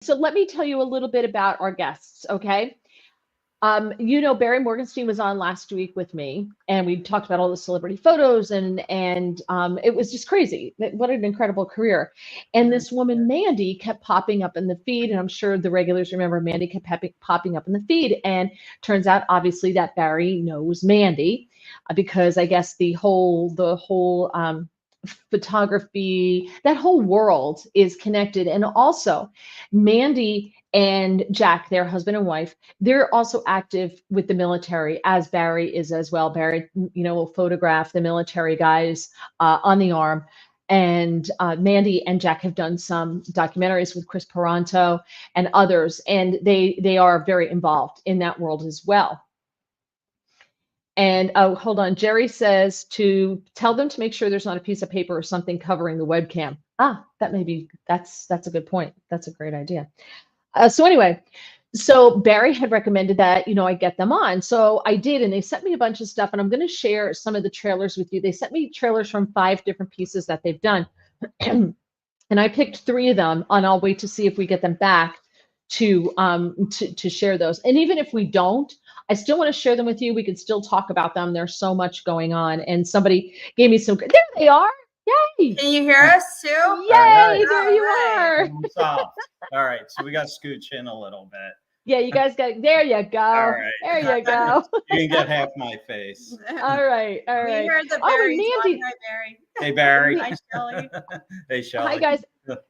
So let me tell you a little bit about our guests, okay? Barry Morgenstein was on last week with me, and we talked about all the celebrity photos, and it was just crazy. What an incredible career! And this woman Mandy kept popping up in the feed, and I'm sure the regulars remember Mandy kept popping up in the feed. And turns out, obviously, that Barry knows Mandy because I guess the whole photography, that whole world is connected. And also, Mandy and Jack, their husband and wife, they're also active with the military, as Barry is as well. Barry, will photograph the military guys on the arm. And Mandy and Jack have done some documentaries with Chris Peranto and others, and they are very involved in that world as well. And oh, hold on. Jerry says to tell them to make sure there's not a piece of paper or something covering the webcam. That's a good point. That's a great idea. So anyway, so Barry had recommended that, I get them on. So I did, and they sent me a bunch of stuff, and I'm going to share some of the trailers with you. They sent me trailers from 5 different pieces that they've done. And I picked 3 of them, and I'll wait to see if we get them back to share those. And even if we don't, I still want to share them with you. We can still talk about them. There's so much going on. And somebody gave me some. There they are. Yay! Can you hear us too? Yay! Right. There you are. All right. So we got to scooch in a little bit. Yeah, you guys got. There you go. All right. There you go. You can get half my face. All right. All right. We heard the Barry's Mandy. Hi, Barry. Hey, Barry. Hi, Shelley. Hey, Shelley. Hi, guys.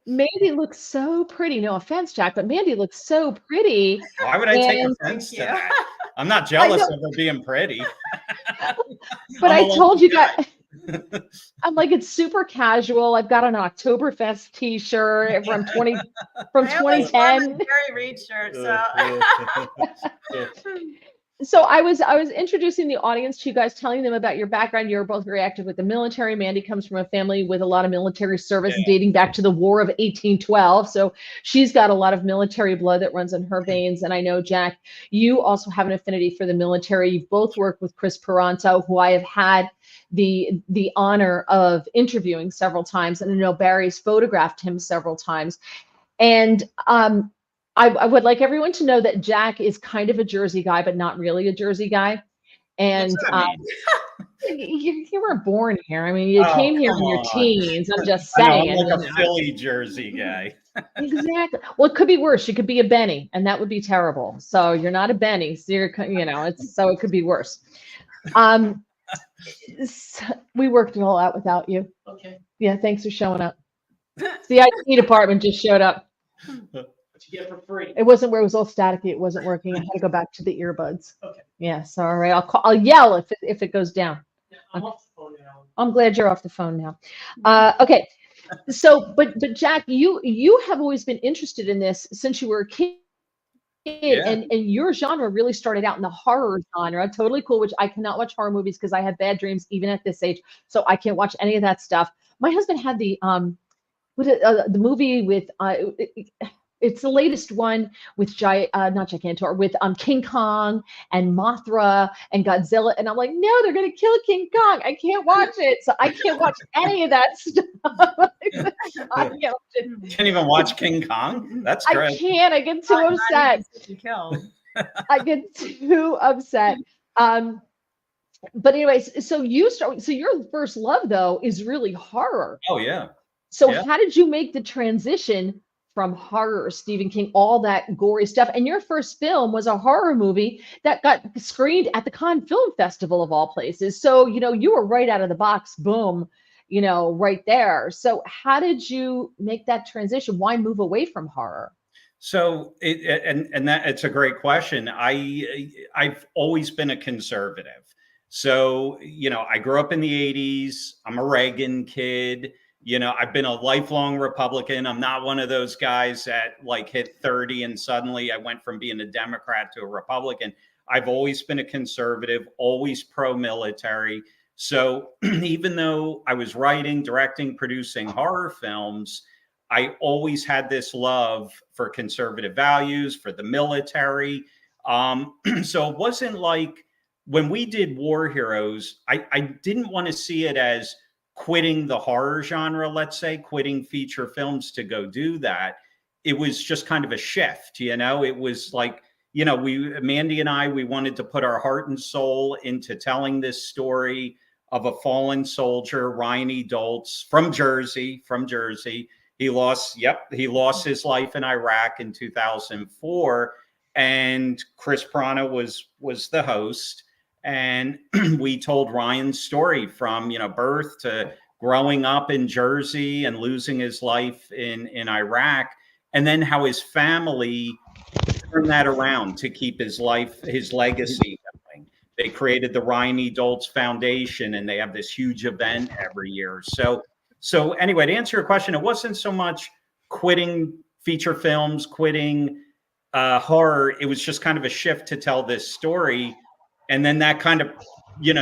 Mandy looks so pretty. No offense, Jack, but Mandy looks so pretty. Why would I take offense to that? I'm not jealous of her being pretty. But I told you guys, I'm like, it's super casual. I've got an Oktoberfest T-shirt from 2010. Barry Reed shirt. So I was introducing the audience to you guys, telling them about your background. You're both very active with the military. Mandy comes from a family with a lot of military service dating back to the War of 1812. So she's got a lot of military blood that runs in her veins. And I know, Jack, you also have an affinity for the military. You've both worked with Chris Peranto, who I have had the honor of interviewing several times. And I know Barry's photographed him several times. And I would like everyone to know that Jack is kind of a Jersey guy, but not really a Jersey guy. And you weren't born here. I mean, you came here in your teens. I'm just saying. I'm like a Philly Jersey guy. Exactly. Well, it could be worse. You could be a Benny, and that would be terrible. So you're not a Benny. So it could be worse. We worked it all out without you. Okay. Yeah. Thanks for showing up. The IT department just showed up. You get for free. It wasn't where it was all staticky. It wasn't working. I had to go back to the earbuds. Okay. Yeah. So all right. I'll yell if it goes down. Yeah, I'm off the phone now. I'm glad you're off the phone now. Okay. So, but Jack, you have always been interested in this since you were a kid. And your genre really started out in the horror genre. Totally cool, which I cannot watch horror movies because I have bad dreams even at this age. So I can't watch any of that stuff. My husband had the movie with it's the latest one with not Gigantor, with King Kong and Mothra and Godzilla, and I'm like, no, they're gonna kill King Kong. I can't watch it, so I can't watch any of that stuff. Can't even watch King Kong. That's great. I can't. I get too upset. I get too upset. But anyways, so your first love though is really horror. Oh yeah. So how did you make the transition from horror, Stephen King, all that gory stuff? And your first film was a horror movie that got screened at the Cannes Film Festival of all places. So, you were right out of the box, boom, right there. So how did you make that transition? Why move away from horror? So it's a great question. I've always been a conservative. So, I grew up in the 80s. I'm a Reagan kid. I've been a lifelong Republican. I'm not one of those guys that hit 30 and suddenly I went from being a Democrat to a Republican. I've always been a conservative, always pro-military. So even though I was writing, directing, producing horror films, I always had this love for conservative values, for the military. So it wasn't like when we did War Heroes, I didn't want to see it as quitting the horror genre, let's say, quitting feature films to go do that. it was just kind of a shift, it was like, Mandy and I, we wanted to put our heart and soul into telling this story of a fallen soldier, Ryan E. Doltz from Jersey. He lost his life in Iraq in 2004. And Chris Prana was the host. And we told Ryan's story from, birth to growing up in Jersey and losing his life in Iraq. And then how his family turned that around to keep his legacy going. They created the Ryan E. Doltz Foundation, and they have this huge event every year. So anyway, to answer your question, it wasn't so much quitting feature films, quitting horror. It was just kind of a shift to tell this story. And then that kind of,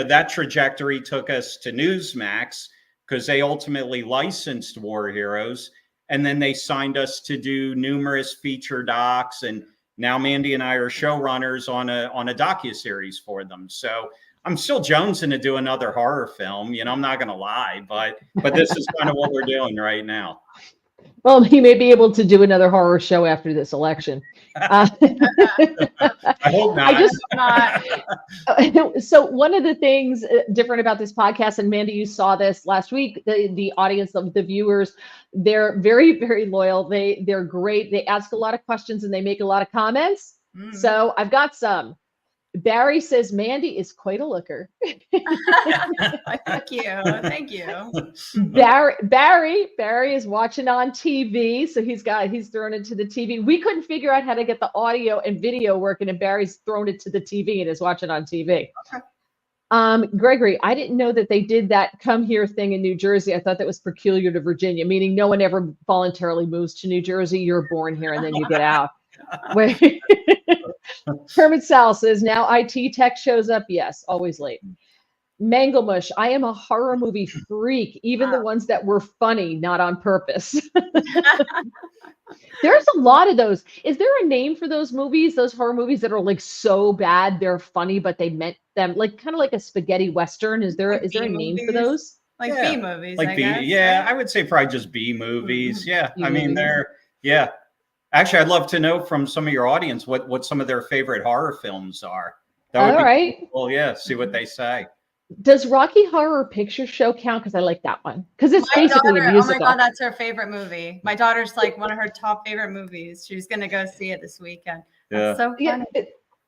that trajectory took us to Newsmax, because they ultimately licensed War Heroes. And then they signed us to do numerous feature docs. And now Mandy and I are showrunners on a docuseries for them. So I'm still jonesing to do another horror film. I'm not going to lie, but this is kind of what we're doing right now. Well, he may be able to do another horror show after this election. I hope not. So one of the things different about this podcast, and Mandy, you saw this last week, the audience of the viewers, they're very, very loyal. They're great. They ask a lot of questions and they make a lot of comments. So I've got some. Barry says Mandy is quite a looker. Thank you. Barry is watching on TV, so he's thrown it to the TV. We couldn't figure out how to get the audio and video working, and Barry's thrown it to the TV and is watching on TV. Okay. Gregory, I didn't know that they did that come here thing in New Jersey. I thought that was peculiar to Virginia, meaning no one ever voluntarily moves to New Jersey. You're born here and then you get out. Wait. Kermit Sal says, now IT tech shows up. Yes, always late. Manglemush, I am a horror movie freak, even the ones that were funny, not on purpose. There's a lot of those. Is there a name for those movies, those horror movies that are like so bad they're funny, but they meant them, like kind of like a spaghetti Western? Is there a name for those? Like B movies, like I B, guess. yeah, I would say probably just B movies. Yeah, B I mean, movies. Actually, I'd love to know from some of your audience what some of their favorite horror films are. That would All right. Well, yeah, see what they say. Does Rocky Horror Picture Show count? Because I like that one. Because it's basically a musical. Oh my God, that's her favorite movie. My daughter's like one of her top favorite movies. She's gonna go see it this weekend. That's so funny. Yeah,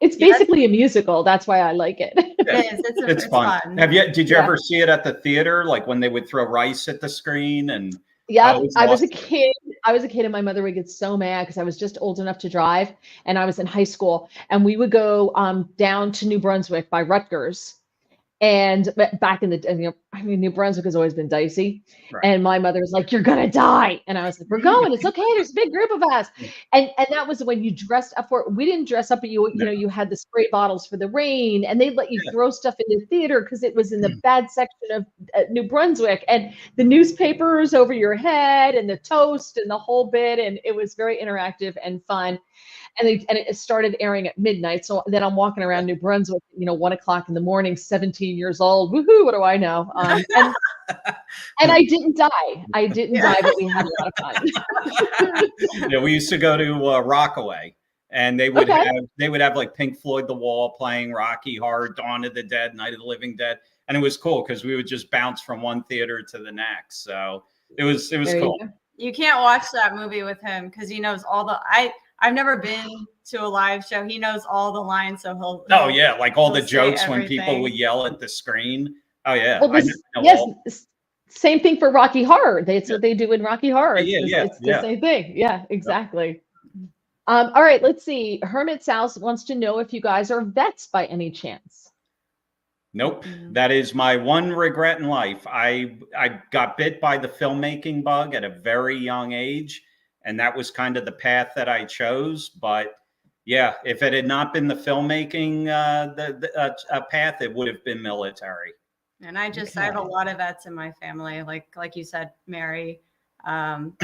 it's basically a musical. That's why I like it. It is. It's fun. Did you ever see it at the theater? Like when they would throw rice at the screen and. Yeah, I was a kid. And my mother would get so mad because I was just old enough to drive, and I was in high school, and we would go down to New Brunswick by Rutgers. And back in the, New Brunswick has always been dicey. Right. And my mother was like, "You're gonna die," and I was like, "We're going. It's okay. There's a big group of us." And that was when you dressed up for it. We didn't dress up, but you had the spray bottles for the rain, and they'd let you throw stuff in the theater because it was in the bad section of New Brunswick, and the newspapers over your head, and the toast, and the whole bit, and it was very interactive and fun. And it started airing at midnight. So then I'm walking around New Brunswick, 1 o'clock in the morning, 17 years old. Woohoo! What do I know? And I didn't die. But we had a lot of fun. Yeah, we used to go to Rockaway, and they would have like Pink Floyd, The Wall playing, Rocky Horror, Dawn of the Dead, Night of the Living Dead, and it was cool because we would just bounce from one theater to the next. So it was cool. You can't watch that movie with him because he knows all the I've never been to a live show. He knows all the lines, so he'll like all the jokes when people would yell at the screen. Oh yeah. Well, same thing for Rocky Horror. That's what they do in Rocky Horror. It's the same thing. Yeah, exactly. All right, let's see. Hermit South wants to know if you guys are vets by any chance. Nope. That is my one regret in life. I got bit by the filmmaking bug at a very young age. And that was kind of the path that I chose. But yeah, if it had not been the filmmaking path, it would have been military. And I have a lot of vets in my family. Like you said, Mary, from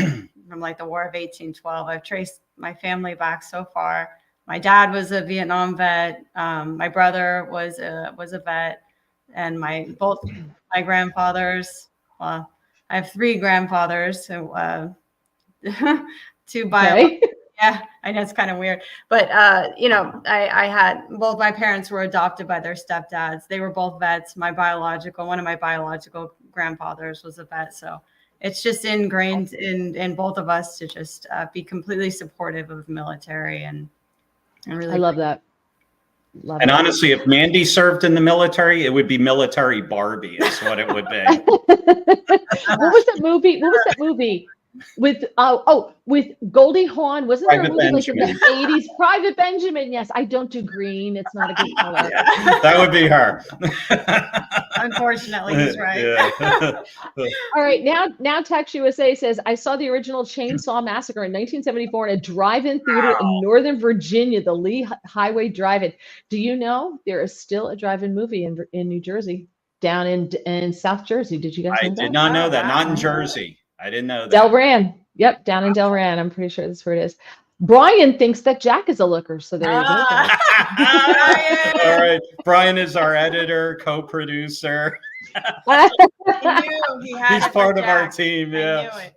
like the War of 1812. I've traced my family back so far. My dad was a Vietnam vet. My brother was a vet, and both my grandfathers. Well, I have 3 grandfathers who. two biological. Yeah, I know it's kind of weird, but you know, I had both my parents were adopted by their stepdads. They were both vets. One of my biological grandfathers was a vet, so it's just ingrained in both of us to just be completely supportive of military and really. I love that. And honestly, if Mandy served in the military, it would be military Barbie, is what it would be. What was that movie? What was that movie with with Goldie Hawn? Wasn't there a movie like in the 80s? Private Benjamin. Yes, I don't do green. It's not a good color. Yeah, that would be her. Unfortunately, he's right. Yeah. All right, now Tex USA says, I saw the original Chainsaw Massacre in 1974 in a drive-in theater in Northern Virginia, the Lee Highway Drive-In. Do you know there is still a drive-in movie in New Jersey, down in South Jersey? Did you guys know that? I did not know that. Not in Jersey. I didn't know that. Delran. Yep, down in Delran. I'm pretty sure that's where it is. Brian thinks that Jack is a looker, so there you go. All right. Brian is our editor, co-producer. He's part of our team. Yeah.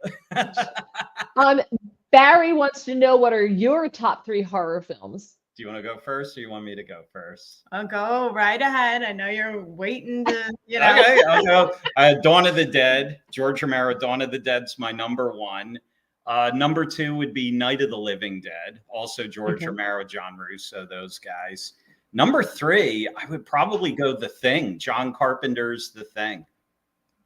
Barry wants to know, what are your top 3 horror films? Do you want to go first, or you want me to go first? I'll go right ahead. I know you're waiting to, you know. Okay, I'll go. Dawn of the Dead, George Romero. Dawn of the Dead's my number 1. Number 2 would be Night of the Living Dead, also George Romero, John Russo, those guys. Number 3, I would probably go The Thing, John Carpenter's The Thing.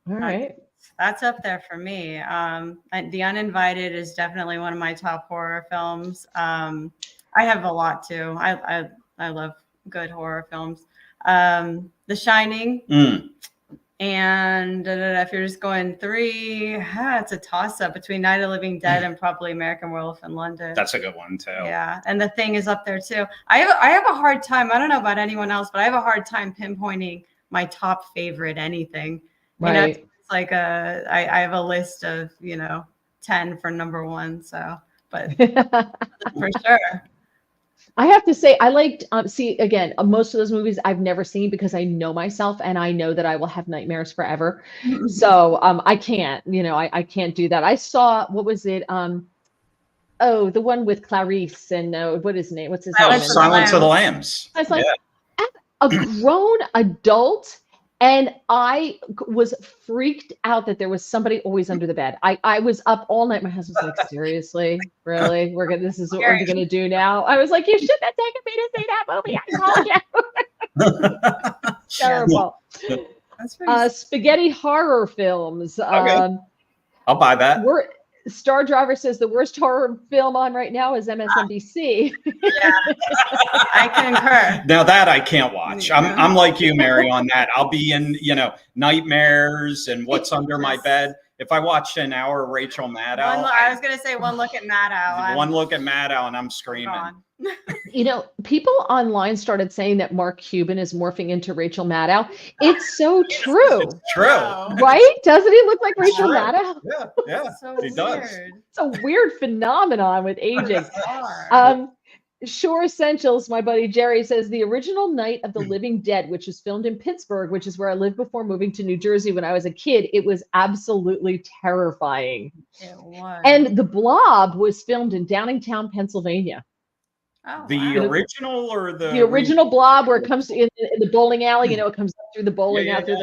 All right. That's up there for me. The Uninvited is definitely one of my top horror films. I have a lot too. I love good horror films. The Shining. And if you're just going 3, it's a toss-up between Night of the Living Dead and probably American Werewolf in London. That's a good one too. Yeah, and The Thing is up there too. I have a hard time. I don't know about anyone else, but I have a hard time pinpointing my top favorite anything. Right. You know, it's like I have a list of 10 for number 1. So, but for sure. I have to say, I liked, see, again, most of those movies I've never seen because I know myself and I know that I will have nightmares forever. So I can't, I can't do that. I saw, what was it? The one with Clarice and what is his name? What's his name? Silence of the Lambs. I was like, a grown adult, and I was freaked out that there was somebody always under the bed. I was up all night. My husband was like, seriously, really? This is what we're going to do now? I was like, you shouldn't have taken me to see that movie. I told you. Terrible. That's spaghetti horror films. Okay. I'll buy that. Star Driver says the worst horror film on right now is MSNBC. Yeah, I concur. Now that I can't watch. I'm like you, Mary, on that. I'll be in, nightmares and What's Under My Bed. If I watched an hour of Rachel Maddow, I was going to say One Look at Maddow. One Look at Maddow, and I'm screaming. People online started saying that Mark Cuban is morphing into Rachel Maddow. It's so true. It's true. Right? Doesn't he look like Rachel Maddow? Yeah. So he does. It's a weird phenomenon with aging. Shore Essentials, my buddy Jerry says the original Night of the Living Dead, which was filmed in Pittsburgh, which is where I lived before moving to New Jersey when I was a kid. It was absolutely terrifying. It was. And The Blob was filmed in Downingtown, Pennsylvania. Oh, the original or the original Blob, where it comes in the bowling alley, it comes up through the bowling alley.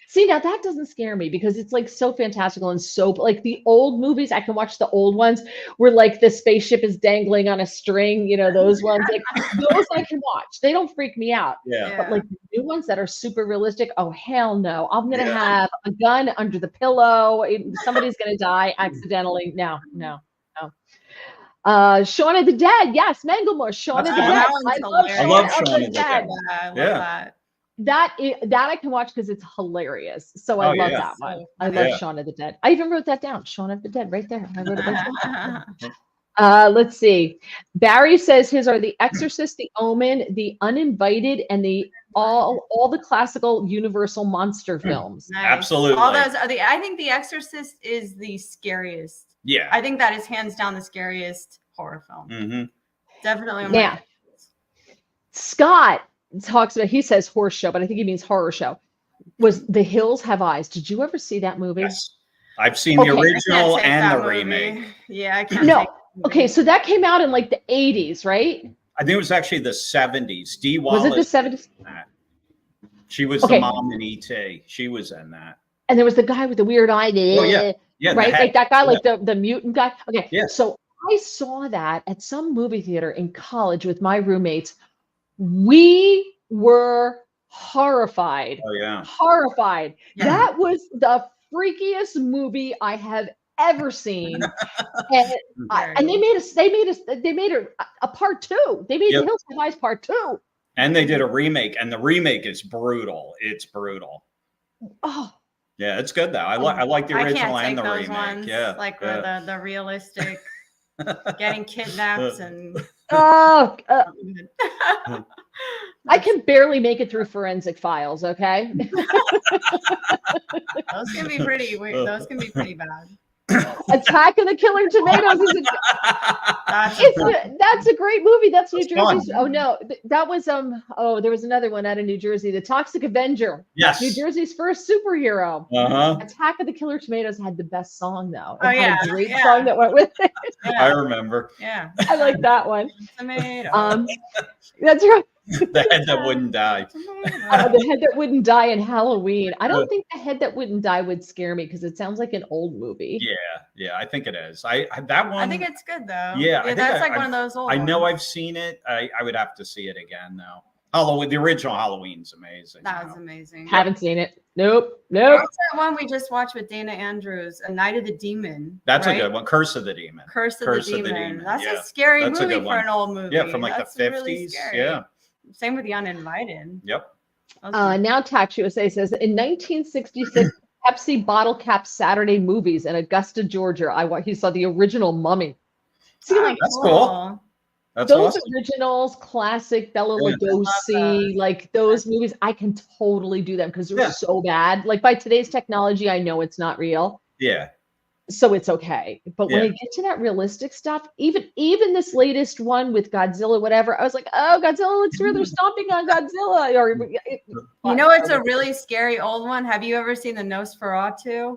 See, now that doesn't scare me because it's like so fantastical and so like the old movies. I can watch the old ones where like the spaceship is dangling on a string, those ones, like those I can watch. They don't freak me out. But like the new ones that are super realistic, oh hell no. I'm gonna have a gun under the pillow. Somebody's gonna die accidentally. No. Shaun of the Dead, yes, Mengelmore, Shaun of the Dead. I love Shaun of the Dead. I love that. That I can watch because it's hilarious. So I love that one. I love Shaun of the Dead. I even wrote that down. Shaun of the Dead, right there. I wrote it right there. Let's see. Barry says his are The Exorcist, The Omen, The Uninvited, and all the classical Universal monster films. Nice. Absolutely. All those are I think The Exorcist is the scariest. Yeah. I think that is hands down the scariest horror film. Mm-hmm. Definitely. Now, Scott talks about, he says horror show, but I think he means horror show, was The Hills Have Eyes. Did you ever see that movie? Yes. I've seen the original and the remake. Yeah, I can't. Okay, so that came out in like the 80s, right? I think it was actually the 70s. Dee Was it the Wallace 70s? was in that. She was the Okay. mom in E.T. She was in that. And there was the guy with the weird eye, Oh, yeah. Yeah, the right? hat. Like that guy, Yeah. like the mutant guy. Okay, Yeah. so I saw that at some movie theater in college with my roommates. We were horrified. Oh, yeah. Horrified. Yeah. That was the freakiest movie I have ever seen. And they made a part 2. They made Yep. the Hills Have Eyes part 2. And they did a remake, and the remake is brutal. It's brutal. Oh, Yeah, it's good though. I like the original and the those remake. ones, Yeah, like yeah. the realistic getting kidnapped and oh, I can barely make it through Forensic Files. Okay. those can be pretty weird. Those can be pretty bad. Attack of the Killer Tomatoes is that's a great movie. That's New Jersey's. Oh no, that was there was another one out of New Jersey, The Toxic Avenger. Yes. New Jersey's first superhero. Uh-huh. Attack of the Killer Tomatoes had the best song though. Oh, It had a yeah, great yeah. song that went with it. I remember. Yeah. I like that one. Tomato. That's right. The head that wouldn't die. The Head That Wouldn't Die in Halloween. I don't think The Head That Wouldn't Die would scare me because it sounds like an old movie. Yeah, I think it is. I that one. I think it's good though. Yeah, I think that's like one of those old. I know ones. I've seen it. I would have to see it again though. Halloween, the original Halloween's amazing. That was amazing. Haven't seen it. Nope. What's that one we just watched with Dana Andrews? A Night of the Demon. That's right? a good one. Curse of the Demon. Curse of the Demon. That's yeah. a scary That's a movie good for one. an old movie. Yeah, from like That's the 50s. really scary. Yeah. Same with The Uninvited. Yep. Now Tax USA says in 1966, Pepsi bottle capped Saturday movies in Augusta, Georgia. He saw the original Mummy. See, like That's cool. That's those awesome. originals, classic Bela Yeah. Lugosi, like those movies, I can totally do them because they're so bad. Like by today's technology, I know it's not real. Yeah. So it's okay. But when I get to that realistic stuff, even this latest one with Godzilla, whatever, I was like, oh, Godzilla looks real. They're stomping on Godzilla. You know, it's a really scary old one. Have you ever seen the Nosferatu?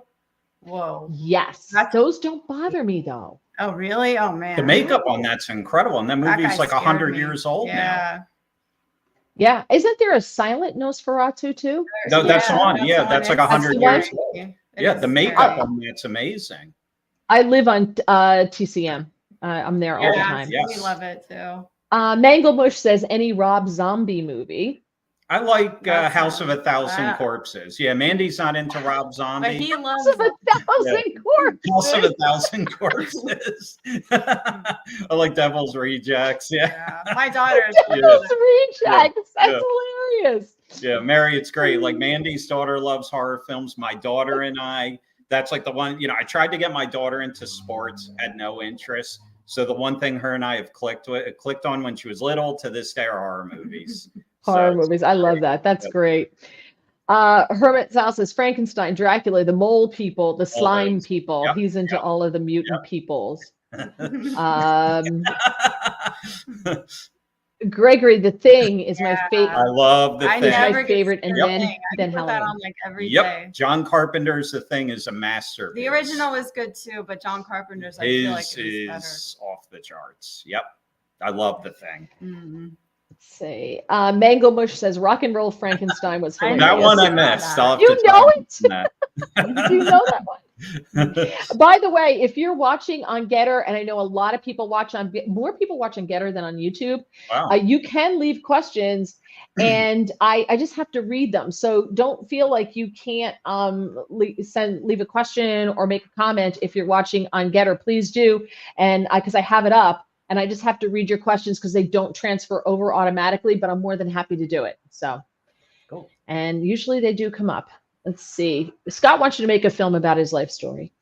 Whoa. Yes. Those don't bother me though. Oh, really? Oh, man. The makeup on that's incredible. And that movie's like 100 years old now. Yeah. Isn't there a silent Nosferatu too? No, that's on. Yeah, that's like 100 years old. Yeah, the makeup on that's amazing. I live on TCM. I'm there all the time. We love it too. Manglebush says any Rob Zombie movie. I like House of a Thousand Corpses. Yeah, Mandy's not into Rob Zombie. But he loves House of a Thousand Corpses. House of a Thousand Corpses. I like Devil's Rejects. Yeah. My daughter's Devil's Rejects. That's hilarious. Yeah, Mary, it's great. Like Mandy's daughter loves horror films. My daughter and I, that's like the one, I tried to get my daughter into sports, had no interest. So the one thing her and I have clicked on when she was little to this day are horror movies. Horror movies. I love that. That's great. Hermit Sal says Frankenstein, Dracula, the mole people, the slime people. Yep. He's into all of the mutant peoples. Gregory, The Thing is my favorite. I love The Thing. It's my favorite, and then put that on like every Yep. day. John Carpenter's The Thing is a masterpiece. The original was good too, but John Carpenter's I feel like it was better. Off the charts. Yep. I love The Thing. Mm-hmm. Let's see. Mango Mush says Rock and Roll Frankenstein was hilarious. That one I missed. I'll have you to know it? That. You know that one. By the way, if you're watching on Getter, and I know a lot of people watch more people watch on Getter than on YouTube, wow. You can leave questions and I just have to read them. So don't feel like you can't leave a question or make a comment if you're watching on Getter. Please do. And because I have it up and I just have to read your questions because they don't transfer over automatically, but I'm more than happy to do it. So, cool. And usually they do come up. Let's see. Scott wants you to make a film about his life story.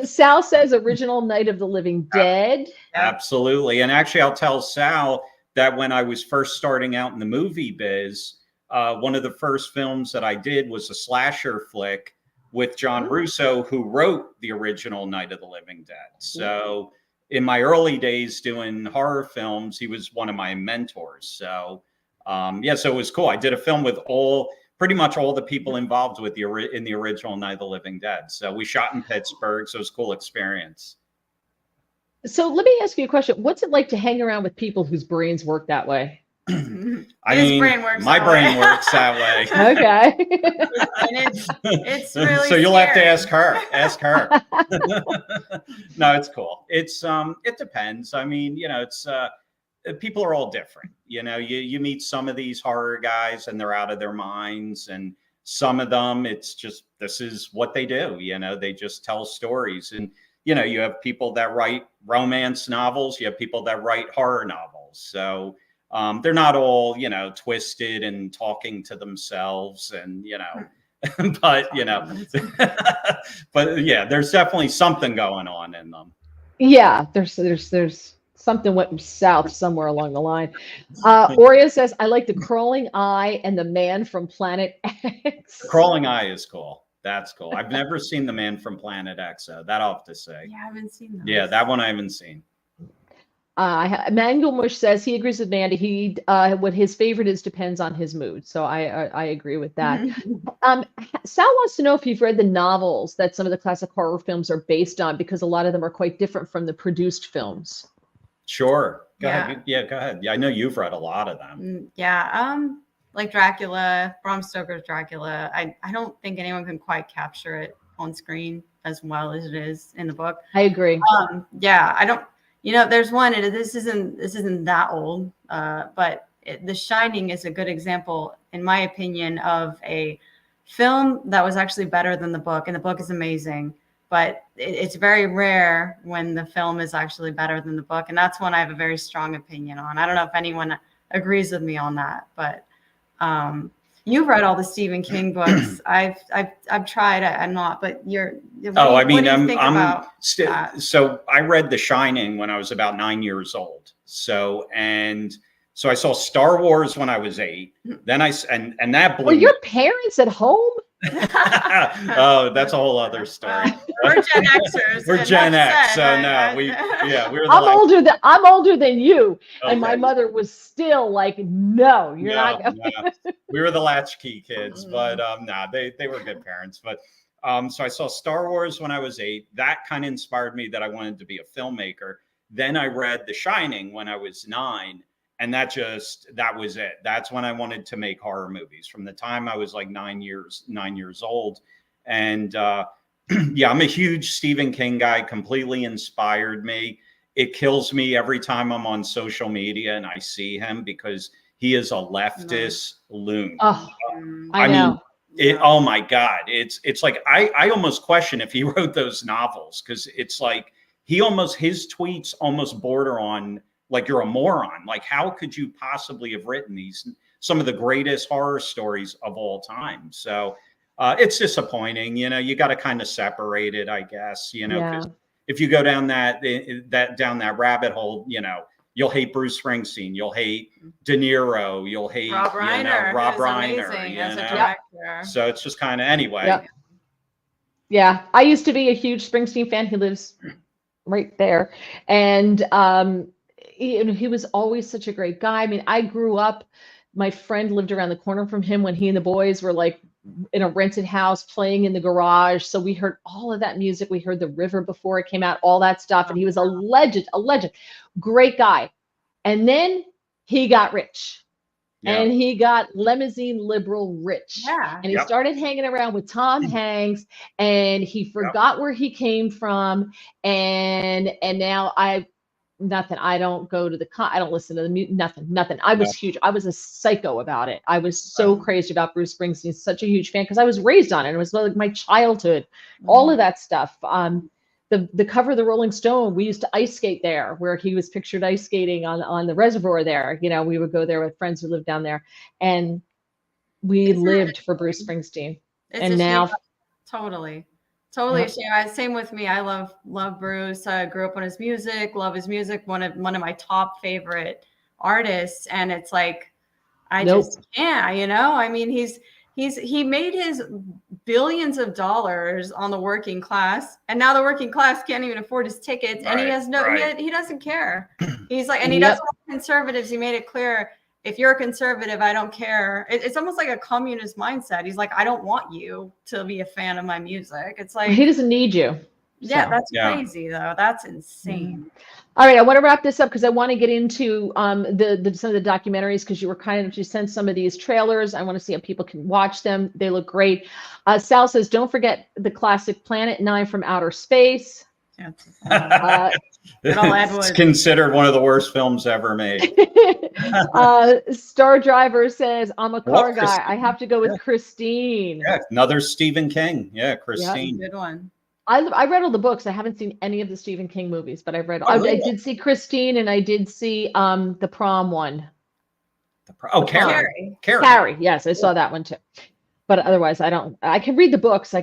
Sal says original Night of the Living Dead. Absolutely. And actually, I'll tell Sal that when I was first starting out in the movie biz, one of the first films that I did was a slasher flick with John Russo, who wrote the original Night of the Living Dead. So in my early days doing horror films, he was one of my mentors. So so it was cool. I did a film with pretty much all the people involved with in the original Night of the Living Dead. So we shot in Pittsburgh, so it was a cool experience. So let me ask you a question. What's it like to hang around with people whose brains work that way? I His mean, brain works my that brain way. works that way. Okay. And it's really So you'll have to scary. ask her. Ask her. No, it's cool. It's it depends. I mean, it's people are all different. You meet some of these horror guys and they're out of their minds, and some of them it's just this is what they do. They just tell stories, and you have people that write romance novels, you have people that write horror novels. So they're not all twisted and talking to themselves, and but but yeah, there's definitely something going on in them. Yeah, there's something went south somewhere along the line. Oria says, I like the crawling eye and the man from Planet X. The crawling eye is cool. That's cool. I've never seen the Man from Planet X, though. That I'll have to say. Yeah, I haven't seen those. Yeah, that one I haven't seen. Mangle Mush says he agrees with Mandy. What his favorite is depends on his mood. So I agree with that. Sal wants to know if you've read the novels that some of the classic horror films are based on, because a lot of them are quite different from the produced films. Sure. Go Yeah. ahead. Yeah, go ahead. Yeah, I know you've read a lot of them. Yeah. Like Dracula, Bram Stoker's Dracula. I don't think anyone can quite capture it on screen as well as it is in the book. I agree. Yeah, I don't. There's one. This isn't that old, but The Shining is a good example, in my opinion, of a film that was actually better than the book, and the book is amazing. But it's very rare when the film is actually better than the book, and that's one I have a very strong opinion on. I don't know if anyone agrees with me on that, but you've read all the Stephen King books. I've tried. I'm not, but you're. Oh, I mean, So I read The Shining when I was about 9 years old. So I saw Star Wars when I was 8. Then and that blew. Were your parents at home? Oh, that's a whole other story. We're Gen Xers. We're Gen X, so no, we were. I'm older than you, okay. And my mother was still like, "No, you're not." No. We were the latchkey kids, but they were good parents. But so I saw Star Wars when I was 8. That kind of inspired me that I wanted to be a filmmaker. Then I read The Shining when I was 9. And that was it. That's when I wanted to make horror movies, from the time I was like 9 years old. And yeah, I'm a huge Stephen King guy, completely inspired me. It kills me every time I'm on social media and I see him, because he is a leftist loon. Oh, I know. Mean, oh my God. It's like, I almost question if he wrote those novels, because it's like his tweets almost border on, like, you're a moron. Like, how could you possibly have written some of the greatest horror stories of all time? So it's disappointing. You got to kind of separate it, I guess. Because if you go down that rabbit hole, you'll hate Bruce Springsteen, you'll hate De Niro, you'll hate Rob Reiner. Rob Reiner. As a director. So it's just kind of anyway. Yep. Yeah, I used to be a huge Springsteen fan. He lives right there, and he was always such a great guy. I mean, I grew up, my friend lived around the corner from him when he and the boys were like in a rented house playing in the garage. So we heard all of that music. We heard The River before it came out, all that stuff. And he was a legend, great guy. And then he got rich. Yeah. And he got limousine liberal rich. Yeah. And he started hanging around with Tom Hanks, and he forgot where he came from. And now nothing. I don't go to I don't listen to the music, nothing. I was huge. I was a psycho about it. I was so crazy about Bruce Springsteen, such a huge fan, because I was raised on it. It was like my childhood, all of that stuff. The cover of the Rolling Stone, we used to ice skate there, where he was pictured ice skating on the reservoir there. We would go there with friends who lived down there, and we lived for Bruce Springsteen. And now, totally a shame. Same with me. I love Bruce. I grew up on his music, love his music. One of my top favorite artists. And it's like, I just can't, I mean, he made his billions of dollars on the working class, and now the working class can't even afford his tickets. And he has he doesn't care. He's like, and he doesn't want conservatives. He made it clear, if you're a conservative, I don't care. It's almost like a communist mindset. He's like, I don't want you to be a fan of my music. It's like, he doesn't need you. Yeah, So. that's Yeah. crazy though. That's insane. All right, I want to wrap this up because I want to get into some of the documentaries because you sent some of these trailers. I want to see how people can watch them. They look great. Sal says, don't forget the classic Planet Nine from Outer Space. Yeah, It's considered one of the worst films ever made. Star Driver says, I'm a car guy. Christine. I have to go with Christine. Yeah, another Stephen King. Yeah, Christine. Good one. I read all the books. I haven't seen any of the Stephen King movies, but I've read. Oh, really? I did see Christine, and I did see the prom one. Carrie. Carrie. Yes, I saw that one too. But otherwise, I don't. I can read the books. I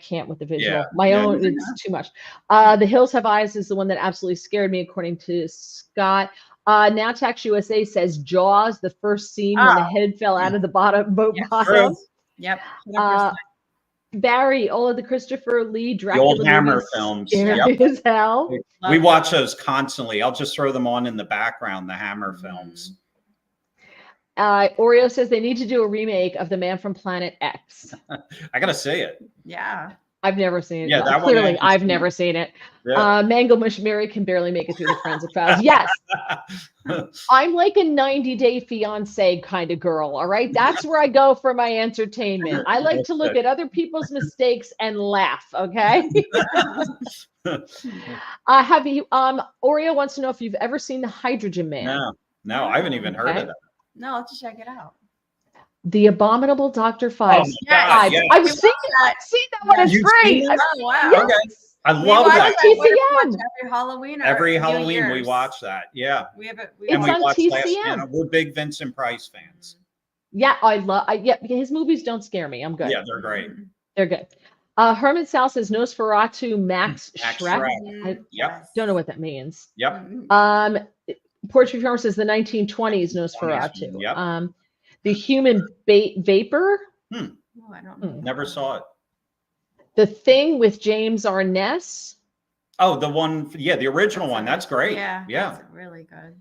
can't with the visual. Yeah. My own, it's too much. The Hills Have Eyes is the one that absolutely scared me, according to Scott. Now Tax USA says Jaws, the first scene when the head fell out of the boat bottom. Yep. Barry, all of the Christopher Lee The Dracula old Hammer movies, films. scary as hell. We watch those constantly. I'll just throw them on in the background, the Hammer films. Oreo says they need to do a remake of The Man from Planet X. I got to say it. Yeah. I've never seen it. Yeah, that Clearly, one I've never seen it. Yeah. Mango Mush Mary can barely make it through the forensic files. Yes. I'm like a 90-day fiance kind of girl. All right. That's where I go for my entertainment. I like to look at other people's mistakes and laugh. Okay. Have you, Oreo wants to know if you've ever seen The Hydrogen Man. No, I haven't even heard of that. No, let's check it out. The Abominable Dr. Five. Oh my God, yes. I've seen that one. It's You've great. seen it? Oh, wow. Yes. Okay. I We love watch that. TCM. Every Halloween. Or Every New Halloween we Year's. watch that. Yeah. We have it. It's And we on watched Last TCM. Santa. We're big Vincent Price fans. Yeah, his movies don't scare me. I'm good. Yeah, they're great. They're good. Herman Sal says Nosferatu Max Max Shrek. Shrek. I Yep. don't know what that means. Yep. Portrait Farmer says the 1920s Nosferatu. Yep. The Human Vapor. Oh, I don't know. Never saw it. The Thing with James Arness. Oh, the one, the original one. That's great. Yeah. Yeah. That's really good.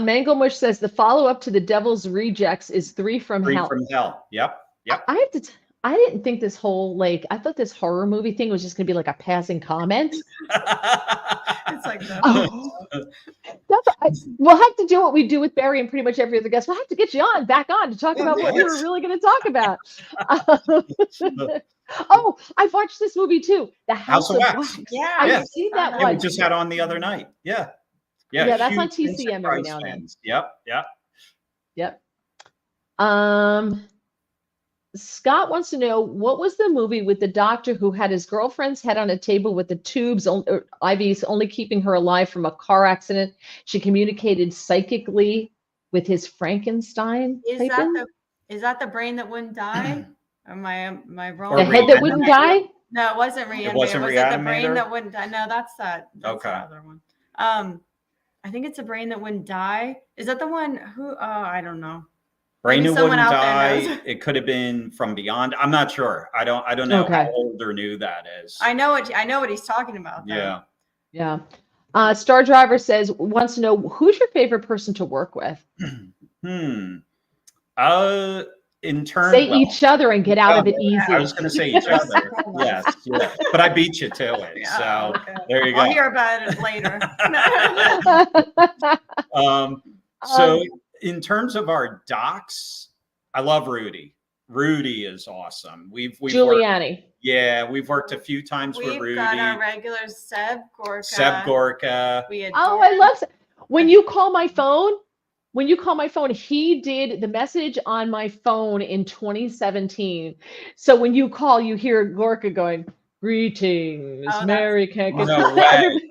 Mango Mush says the follow-up to The Devil's Rejects is Three from Free Hell. from Hell. Yep. Yep. I have to. I didn't think this whole I thought this horror movie thing was just going to be like a passing comment. It's like that. We'll have to do what we do with Barry and pretty much every other guest. We'll have to get you back on to talk about what we were really going to talk about. Oh, I've watched this movie too, The House of Wax. Yeah, I've seen that Yeah, one. we just had on the other night. Yeah. Yeah, that's on huge TCM Vincent every Price now and then. fans. Yep. Yep. Yep. Scott wants to know, what was the movie with the doctor who had his girlfriend's head on a table with the tubes or IVs only keeping her alive from a car accident? She communicated psychically with his Frankenstein. Is that the brain that wouldn't die? Am I wrong? The head that wouldn't die? No, it wasn't Reanimator. Was it the brain that wouldn't die? No, that's that. That's Okay. the other one. I think it's a brain that wouldn't die. Is that the one who? Oh, I don't know. Brain Who Wouldn't Die. knows. It could have been From Beyond. I'm not sure. I don't know Okay. how old or new that is. I know what he's talking about. Though. Yeah. Yeah. Star Driver wants to know, who's your favorite person to work with? In turn, Say each other and get out of it easy. I was going to say each other. Yes. Yeah. But I beat you to it. Yeah, So okay. there you go. I'll hear about it later. So in terms of our docs, I love Rudy. Rudy is awesome. We've Giuliani. we've worked a few times with Rudy. We've got our regular Seb Gorka. I love when you call my phone. When you call my phone, he did the message on my phone in 2017. So when you call, you hear Gorka going, "Greetings, Mary can't get." No way.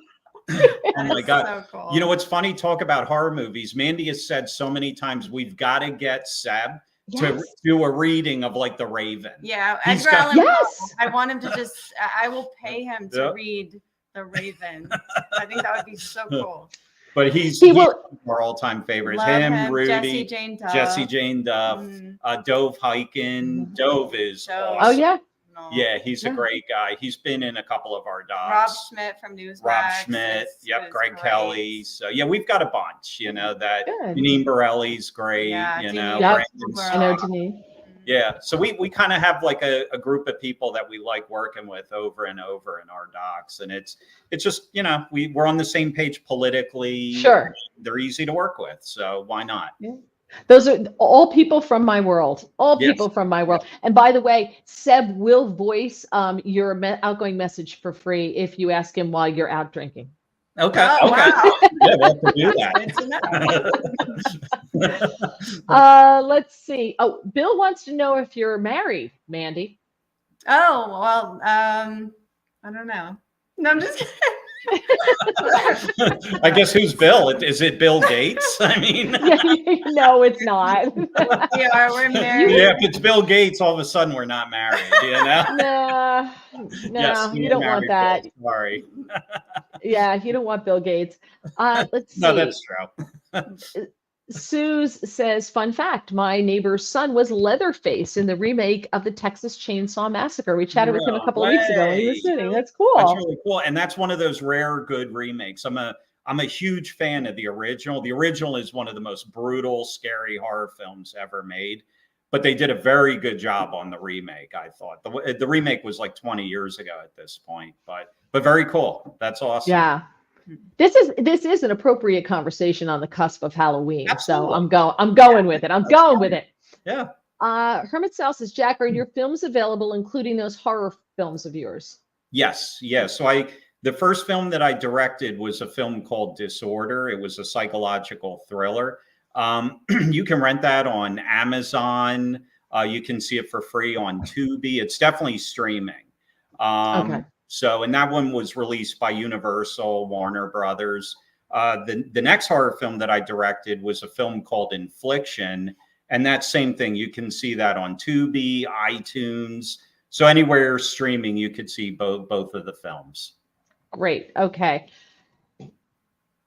Oh my God. So cool. You know what's funny? Talk about horror movies. Mandy has said so many times, we've got to get Seb to do a reading of like The Raven. Yeah, He's Edgar got- Allan Poe. Yes. I want him to just. I will pay him to read The Raven. I think that would be so cool. But he's our all-time favorites. Love him, Rudy, Jesse Jane Duff, Dove Hyken. Dove is awesome. Oh yeah. Yeah, he's a great guy. He's been in a couple of our docs. Rob Schmidt from Newsmax. Rob Schmidt. Yep. Greg great. Kelly. So yeah, we've got a bunch. You know that. Good. Janine Borelli's great. Yeah, you know. Yep. Brandon I know Scott. Denise. Yeah. So we kind of have like a group of people that we like working with over and over in our docs. And it's just, we're on the same page politically. Sure. They're easy to work with. So why not? Yeah. Those are all people from my world. All Yes. people from my world. And by the way, Seb will voice your outgoing message for free if you ask him while you're out drinking. Okay. Oh, Okay. wow. Yeah, we'll have to do Good to that. Let's see. Oh, Bill wants to know if you're married, Mandy. Oh, well, I don't know. No, I'm just kidding. I guess who's Bill? Is it Bill Gates? I mean, no, it's not. We're married. Yeah, if it's Bill Gates, all of a sudden we're not married, No, Yes, you don't want that. Bill. Sorry. Yeah, you don't want Bill Gates. Let's see. No, that's true. Suze says, fun fact, my neighbor's son was Leatherface in the remake of the Texas Chainsaw Massacre. We chatted with him a couple of weeks ago when he was sitting. That's cool. That's really cool. And that's one of those rare good remakes. I'm a huge fan of the original. The original is one of the most brutal, scary horror films ever made. But they did a very good job on the remake, I thought. The remake was like 20 years ago at this point. But very cool. That's awesome. Yeah. This is an appropriate conversation on the cusp of Halloween. Absolutely. So I'm going with it. I'm going with it. Yeah. Hermit Sal says, Jack, are your films available, including those horror films of yours? Yes. So the first film that I directed was a film called Disorder. It was a psychological thriller. You can rent that on Amazon. You can see it for free on Tubi. It's definitely streaming. Okay. So, and that one was released by Universal, Warner Brothers. The next horror film that I directed was a film called Infliction. And that same thing, you can see that on Tubi, iTunes. So anywhere streaming, you could see both of the films. Great. Okay.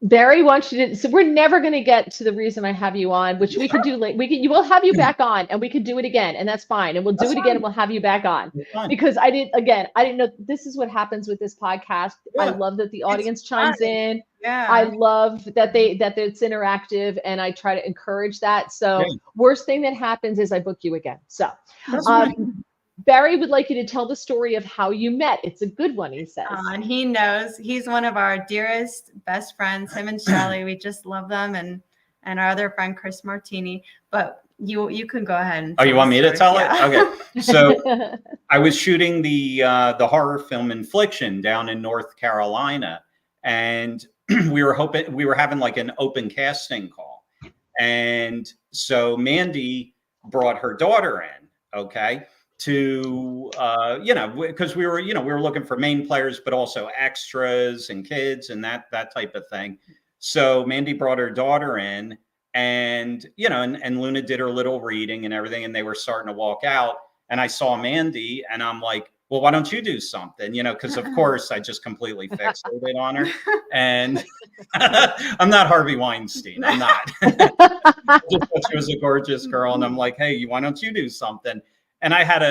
Barry wants you to, so we're never going to get to the reason I have you on, which we could do late. We'll have you back on and we could do it again, and that's fine. And we'll do it again and we'll have you back on because I didn't know this is what happens with this podcast. Yeah. I love that the audience chimes in. Yeah. I love that it's interactive and I try to encourage that. So worst thing that happens is I book you again. So, Barry would like you to tell the story of how you met. It's a good one, he says. And he knows. He's one of our dearest, best friends, him and Shelly. We just love them. And our other friend, Chris Martini. But you can go ahead. And you want me to tell it? Okay. So I was shooting the horror film Infliction down in North Carolina. And we were having like an open casting call. And so Mandy brought her daughter in. Okay. To because we were looking for main players, but also extras and kids and that type of thing. So Mandy brought her daughter in, and and Luna did her little reading and everything, and they were starting to walk out. And I saw Mandy, and I'm like, well, why don't you do something? Because of course I just completely fixated on her, and I'm not Harvey Weinstein. I'm not. Just thought she was a gorgeous girl, and I'm like, hey, why don't you do something? And I had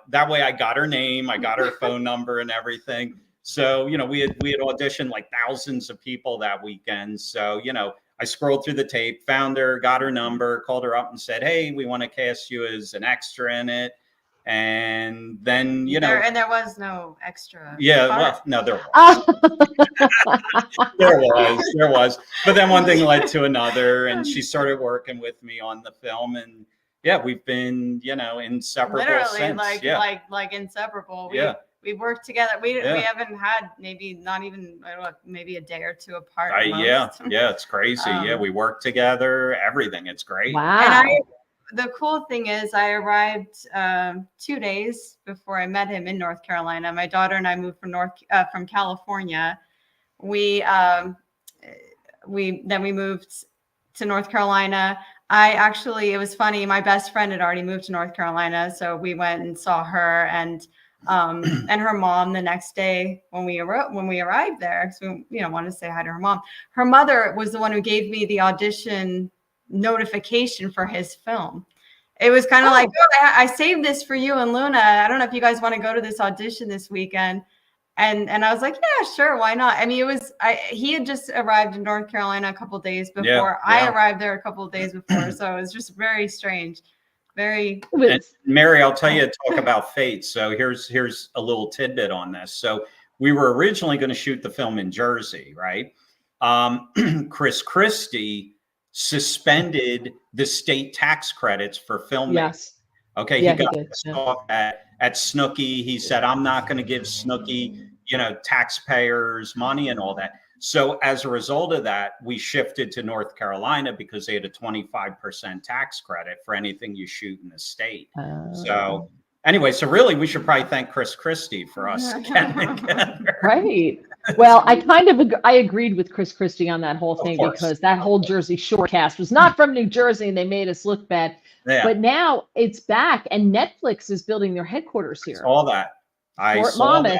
that way I got her name, I got her phone number and everything. So, we had auditioned like thousands of people that weekend. So, I scrolled through the tape, found her, got her number, called her up and said, hey, we want to cast you as an extra in it. And then, and there was no extra. Yeah, well, no, there was. there was. But then one thing led to another, and she started working with me on the film, and yeah, we've been, inseparable literally since. like inseparable. We worked together. We haven't had maybe not even maybe a day or two apart. Yeah, it's crazy. We work together, everything. It's great. Wow. And the cool thing is I arrived 2 days before I met him in North Carolina. My daughter and I moved from California. We moved to North Carolina. It was funny. My best friend had already moved to North Carolina. So we went and saw her and her mom the next day when we arrived there. So we, wanted to say hi to her mom. Her mother was the one who gave me the audition notification for his film. It was kind of like, I saved this for you and Luna. I don't know if you guys want to go to this audition this weekend. And I was like, yeah, sure. Why not? I mean, he had just arrived in North Carolina a couple of days before. I arrived there a couple of days before. So it was just very strange. very. And Mary, I'll tell you, talk about fate. So here's a little tidbit on this. So we were originally going to shoot the film in Jersey, right? Chris Christie suspended the state tax credits for filmmaking. Yes. Okay, Yeah, he got did. pissed off at Snooki. He said, "I'm not going to give Snooki, taxpayers money and all that." So as a result of that, we shifted to North Carolina because they had a 25% tax credit for anything you shoot in the state. So anyway, so really we should probably thank Chris Christie for us getting together. Right. Well, I agreed with Chris Christie on that whole thing because that whole Jersey Shore cast was not from New Jersey and they made us look bad. Yeah. But now it's back and Netflix is building their headquarters here. All that. Fort Monmouth.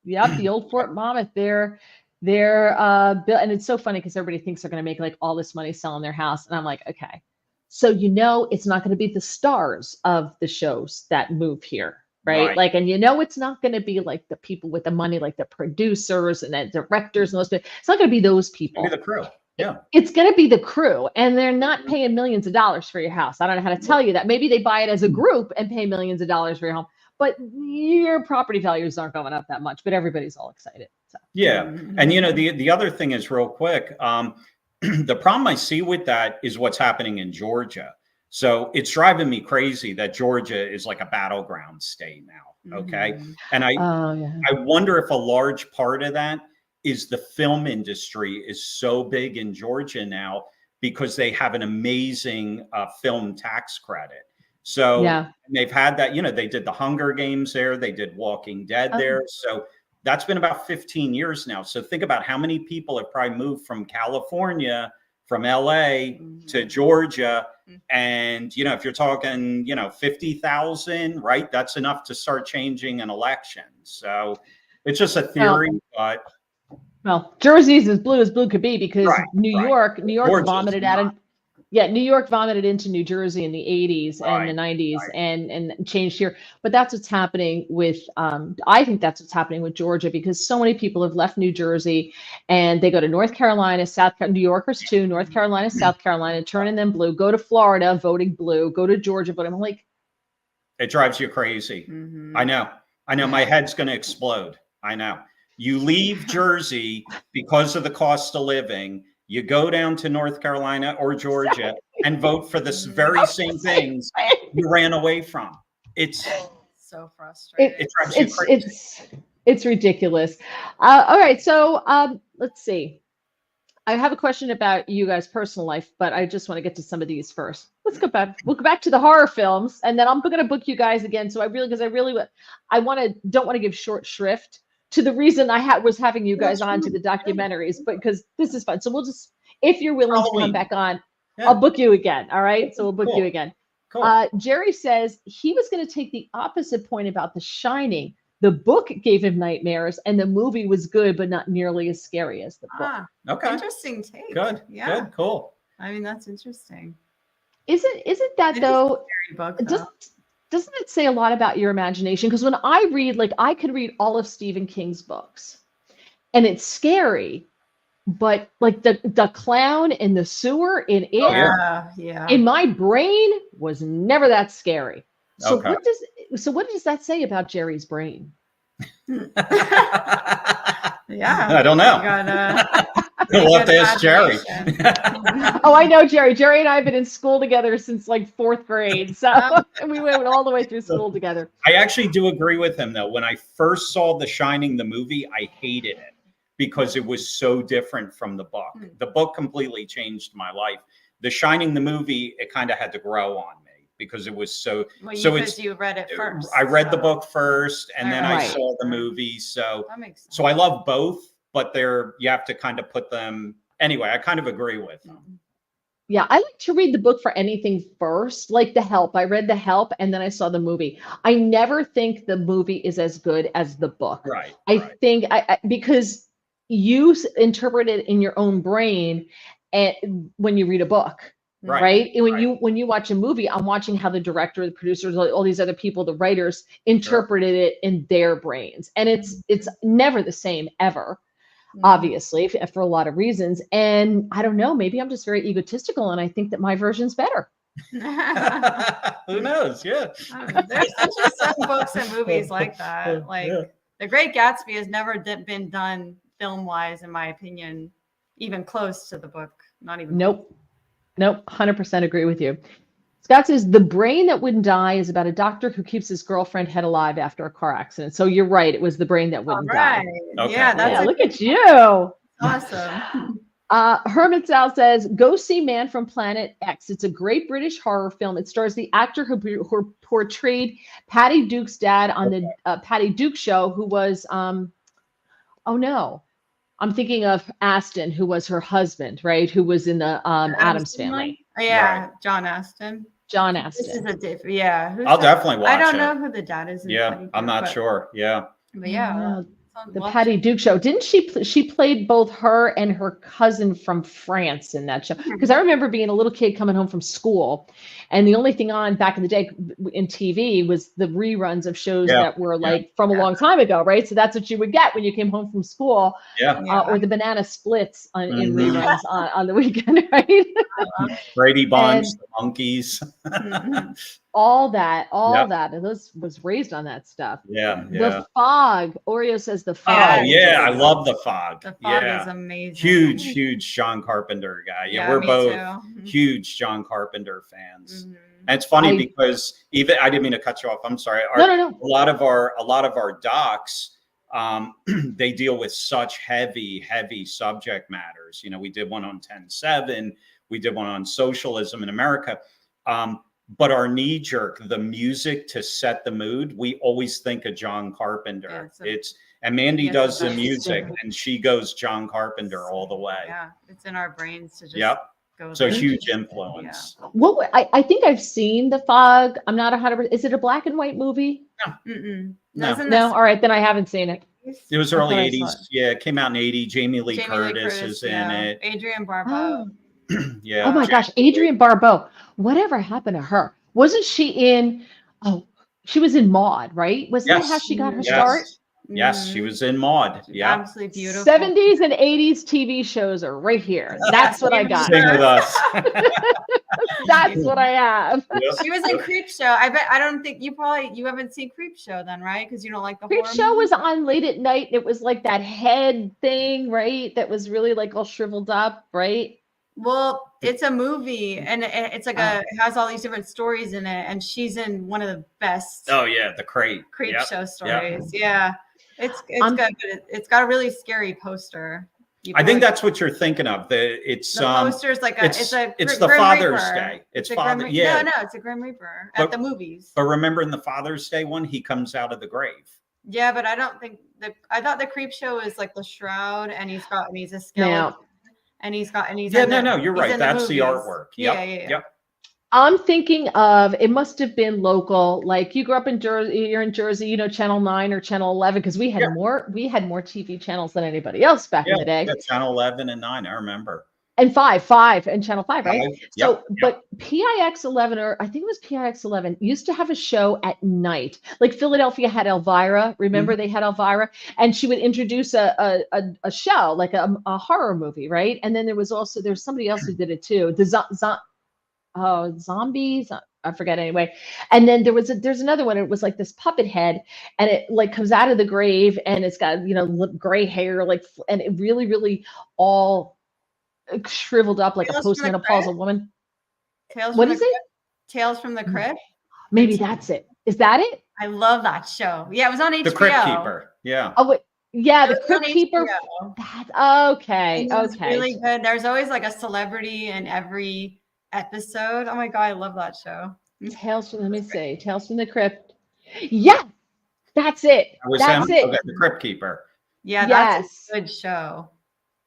Yep, the old Fort Monmouth. They're built, and it's so funny because everybody thinks they're going to make like all this money selling their house, and I'm like, okay, so it's not going to be the stars of the shows that move here, right? Like, and it's not going to be like the people with the money, like the producers and the directors and those people. It's not going to be those people. Maybe the crew. Yeah, it's going to be the crew, and they're not paying millions of dollars for your house. I don't know how to tell you that. Maybe they buy it as a group and pay millions of dollars for your home, but your property values aren't going up that much. But everybody's all excited. So. Yeah, and the other thing is real quick. The problem I see with that is what's happening in Georgia. So it's driving me crazy that Georgia is like a battleground state now. Okay, and I wonder if a large part of that is the film industry is so big in Georgia now because they have an amazing film tax credit. So they've had that, they did the Hunger Games there. They did Walking Dead there. So that's been about 15 years now. So think about how many people have probably moved from California, from LA to Georgia. And, if you're talking, 50,000, right? That's enough to start changing an election. So it's just a theory, but. Well, Jersey's as blue could be because New York vomited out of, New York vomited into New Jersey in the 80s and the 90s and changed here. But that's what's happening with, I think that's what's happening with Georgia because so many people have left New Jersey and they go to North Carolina, New Yorkers too, North Carolina, South Carolina, turning them blue, go to Florida, voting blue, go to Georgia, voting. I'm like. It drives you crazy. I know. My head's going to explode. I know. You leave Jersey because of the cost of living. You go down to North Carolina or Georgia and vote for the very same things you ran away from. It's so frustrating. It drives you crazy. It's ridiculous. All right, so let's see. I have a question about you guys' personal life, but I just want to get to some of these first. Let's go back. We'll go back to the horror films, and then I'm going to book you guys again. So don't want to give short shrift to the reason I was having you guys on to the documentaries, but because this is fun. So we'll just, if you're willing to come back on, I'll book you again. All right. So we'll book you again. Cool. Jerry says he was going to take the opposite point about The Shining. The book gave him nightmares and the movie was good, but not nearly as scary as the book. Okay. Interesting take. Good. Yeah. Good. Cool. I mean, that's interesting. Isn't that though? Book, doesn't it say a lot about your imagination? Because when I read, I could read all of Stephen King's books and it's scary, but the clown in the sewer in it, in my brain was never that scary. So what does that say about Jerry's brain? I don't know. We'll have to ask Jerry. Oh, I know Jerry. Jerry and I have been in school together since fourth grade. So we went all the way through school together. I actually do agree with him though. When I first saw The Shining, the movie, I hated it because it was so different from the book. The book completely changed my life. The Shining, the movie, it kind of had to grow on me because it was so. Because you read it first. I read the book first, and then I saw the movie. So that makes sense. So I love both. But you have to kind of put them anyway. I kind of agree with them. Yeah, I like to read the book for anything first, like The Help. I read The Help and then I saw the movie. I never think the movie is as good as the book. Right. I think because you interpret it in your own brain and when you read a book. Right. And when you watch a movie, I'm watching how the director, the producers, all these other people, the writers interpreted it in their brains. And it's never the same ever. Obviously, for a lot of reasons. And I don't know, maybe I'm just very egotistical and I think that my version's better. Who knows? Yeah. There's just some books and movies like that. Like The Great Gatsby has never been done film-wise, in my opinion, even close to the book. Not even. Nope. 100% agree with you. Scott says The Brain That Wouldn't Die is about a doctor who keeps his girlfriend head alive after a car accident. So you're right. It was The Brain That Wouldn't Die. Okay. Yeah, that's Look at you. awesome. Herman Sal says, go see Man from Planet X. It's a great British horror film. It stars the actor who portrayed Patty Duke's dad on the Patty Duke show, who was, oh no, I'm thinking of Aston, who was her husband, right? Who was in the Addams Family. Yeah, Right. John Aston. John This is Aston. a different, yeah. Who's I'll that? definitely watch I don't it. know who the dad is. Yeah, I'm not sure. Yeah. But yeah. The Patty Duke show. Didn't she played both her and her cousin from France in that show? Because I remember being a little kid coming home from school, and the only thing on back in the day in TV was the reruns of shows that were like from a long time ago, right? So that's what you would get when you came home from school, or the banana splits in reruns on the weekend, right? Brady Bunch, the Monkeys. all that, and those was raised on that stuff. The Fog. Oreo says The Fog. Oh yeah, I love The Fog. The Fog is amazing. Huge John Carpenter guy. Yeah, we're both huge John Carpenter fans. And it's funny because even I didn't mean to cut you off. I'm sorry. No. A lot of our docs, they deal with such heavy subject matters. You know, we did one on 10/7. We did one on socialism in America. But our knee jerk, the music to set the mood, we always think of John Carpenter. And Mandy does the music, and she goes John Carpenter all the way. Yeah, it's in our brains to just go. So huge influence. Yeah. Well, I think I've seen The Fog. I'm not 100%. Is it a black and white movie? No. All right, then I haven't seen it. It was early 80s. Yeah, it came out in 80. Jamie Lee Curtis is in it. Adrienne Barbeau. Oh my gosh, Adrienne Barbeau. Whatever happened to her? Wasn't she in? Oh, she was in Maude, right? Was that how she got her start? Yes, she was in Maude. Yeah, absolutely beautiful. 70s and 80s TV shows are right here. That's what I got. Sing with us. That's what I have. She was in Creep Show. I don't think you haven't seen Creep Show then, right? Because you don't like the Creep Show was on late at night. It was like that head thing, right? That was really like all shriveled up, right? Well, it's a movie, and it's like it has all these different stories in it, and she's in one of the best. Oh yeah, the Creep Show stories. Yeah, it's good, but it's got a really scary poster. I think that's what you're thinking of. The poster's like it's the Father's Reaper. Day. It's a Father. No, it's a Grim Reaper at the movies. But remember, in the Father's Day one, he comes out of the grave. Yeah, but I don't think I thought the Creep Show is like the shroud, and he's a skeleton. Now, and he's you're right. That's the artwork. Yeah. I'm thinking of, it must have been local. Like you grew up in Jersey, you're in Jersey, you know, Channel 9 or Channel 11, because we had more TV channels than anybody else back in the day. Yeah, Channel 11 and 9, I remember. And 5 and Channel 5, right? But PIX 11, or I think it was PIX 11, used to have a show at night. Like Philadelphia had Elvira. Remember they had Elvira, and she would introduce a show, like a horror movie, right? And then there's somebody else who did it too. Zombies. I forget anyway. And then there's another one. It was like this puppet head, and it like comes out of the grave, and it's got gray hair, like, and it really, really all shriveled up like a postmenopausal woman. What is it? Tales from the Crypt. Maybe that's it. Is that it? I love that show. Yeah, it was on HBO. The Crypt Keeper. Yeah. Oh, yeah, the Crypt Keeper. That's okay. It's really good. There's always like a celebrity in every episode. Oh my god, I love that show. Tales from the Crypt. Yeah, that's it. That's it. Okay, the Crypt Keeper. Yeah, that's a good show.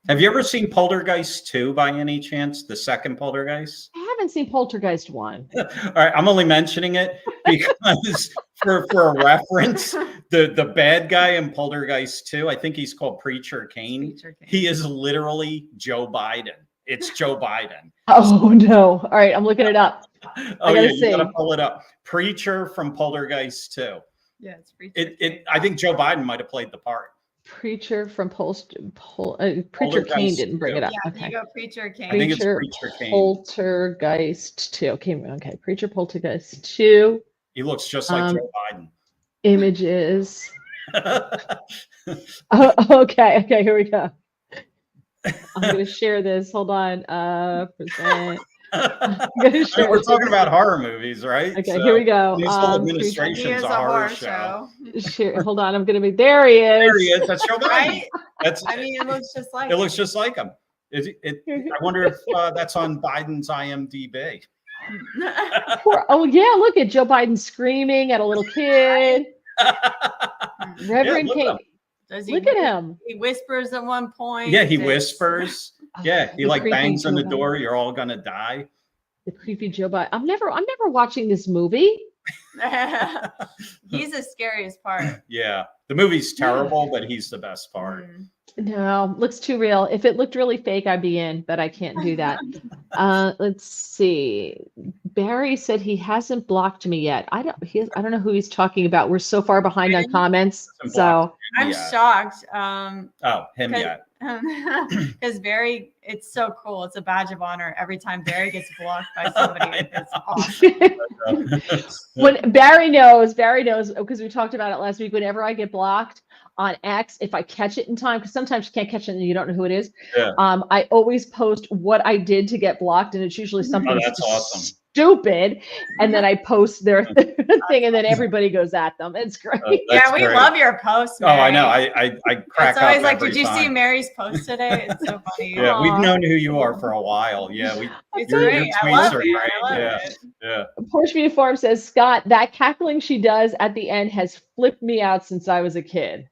Have you ever seen Poltergeist 2 by any chance? The second Poltergeist? I haven't seen Poltergeist 1. All right, I'm only mentioning it because for a reference, the bad guy in Poltergeist 2, I think he's called Preacher Cain. He is literally Joe Biden. It's Joe Biden. Oh no. All right, I'm looking it up. Oh yeah, you gotta pull it up. Preacher from Poltergeist 2. Yeah, it's Preacher. I think Joe Biden might have played the part. Preacher from Preacher Kane Poltergeist didn't bring it up. Yeah, Okay. you go Preacher King. I think it's Preacher Preacher Kane. Poltergeist 2. Okay. Preacher Poltergeist 2. He looks just like Joe Biden. Images. Okay, here we go. I'm going to share this. Hold on. Present. We're talking about horror movies, right? Okay, here we go. This whole He administration's is a horror show. Share, hold on. I'm going to be there. He is. There he is. That's Joe Biden. Right? That's. I mean, it looks just like It looks just like him. I wonder if that's on Biden's IMDb. Oh yeah, look at Joe Biden screaming at a little kid. Reverend Kane. Look at him. He whispers at one point. Yeah, he whispers. Yeah, he The like creepy bangs on the Joe door. Biden. You're all gonna die. The creepy Joe Biden. I'm never watching this movie. He's the scariest part. Yeah, the movie's terrible, but he's the best part. No, looks too real. If it looked really fake, I'd be in, but I can't do that. Let's see. Barry said he hasn't blocked me yet. I don't know who he's talking about. We're so far behind on comments. So I'm Yeah. shocked. Oh, him yet. Because Barry, it's so cool. It's a badge of honor every time Barry gets blocked by somebody. It's awesome. when Barry knows because we talked about it last week. Whenever I get blocked on X, if I catch it in time, because sometimes you can't catch it and you don't know who it is. Yeah. I always post what I did to get blocked, and it's usually something that's awesome. stupid, and then I post their thing, and then everybody goes at them. It's great. Yeah, we great. love your posts. Oh, I Mary. know. I crack It's always up like, every did you see time. Mary's post today? It's so funny. Yeah, we've Aw. known who you are for a while. Yeah, It's your great. I tweets love are it. great. I love Yeah. it. Yeah. Porsche Uniform says, Scott, that cackling she does at the end has flipped me out since I was a kid.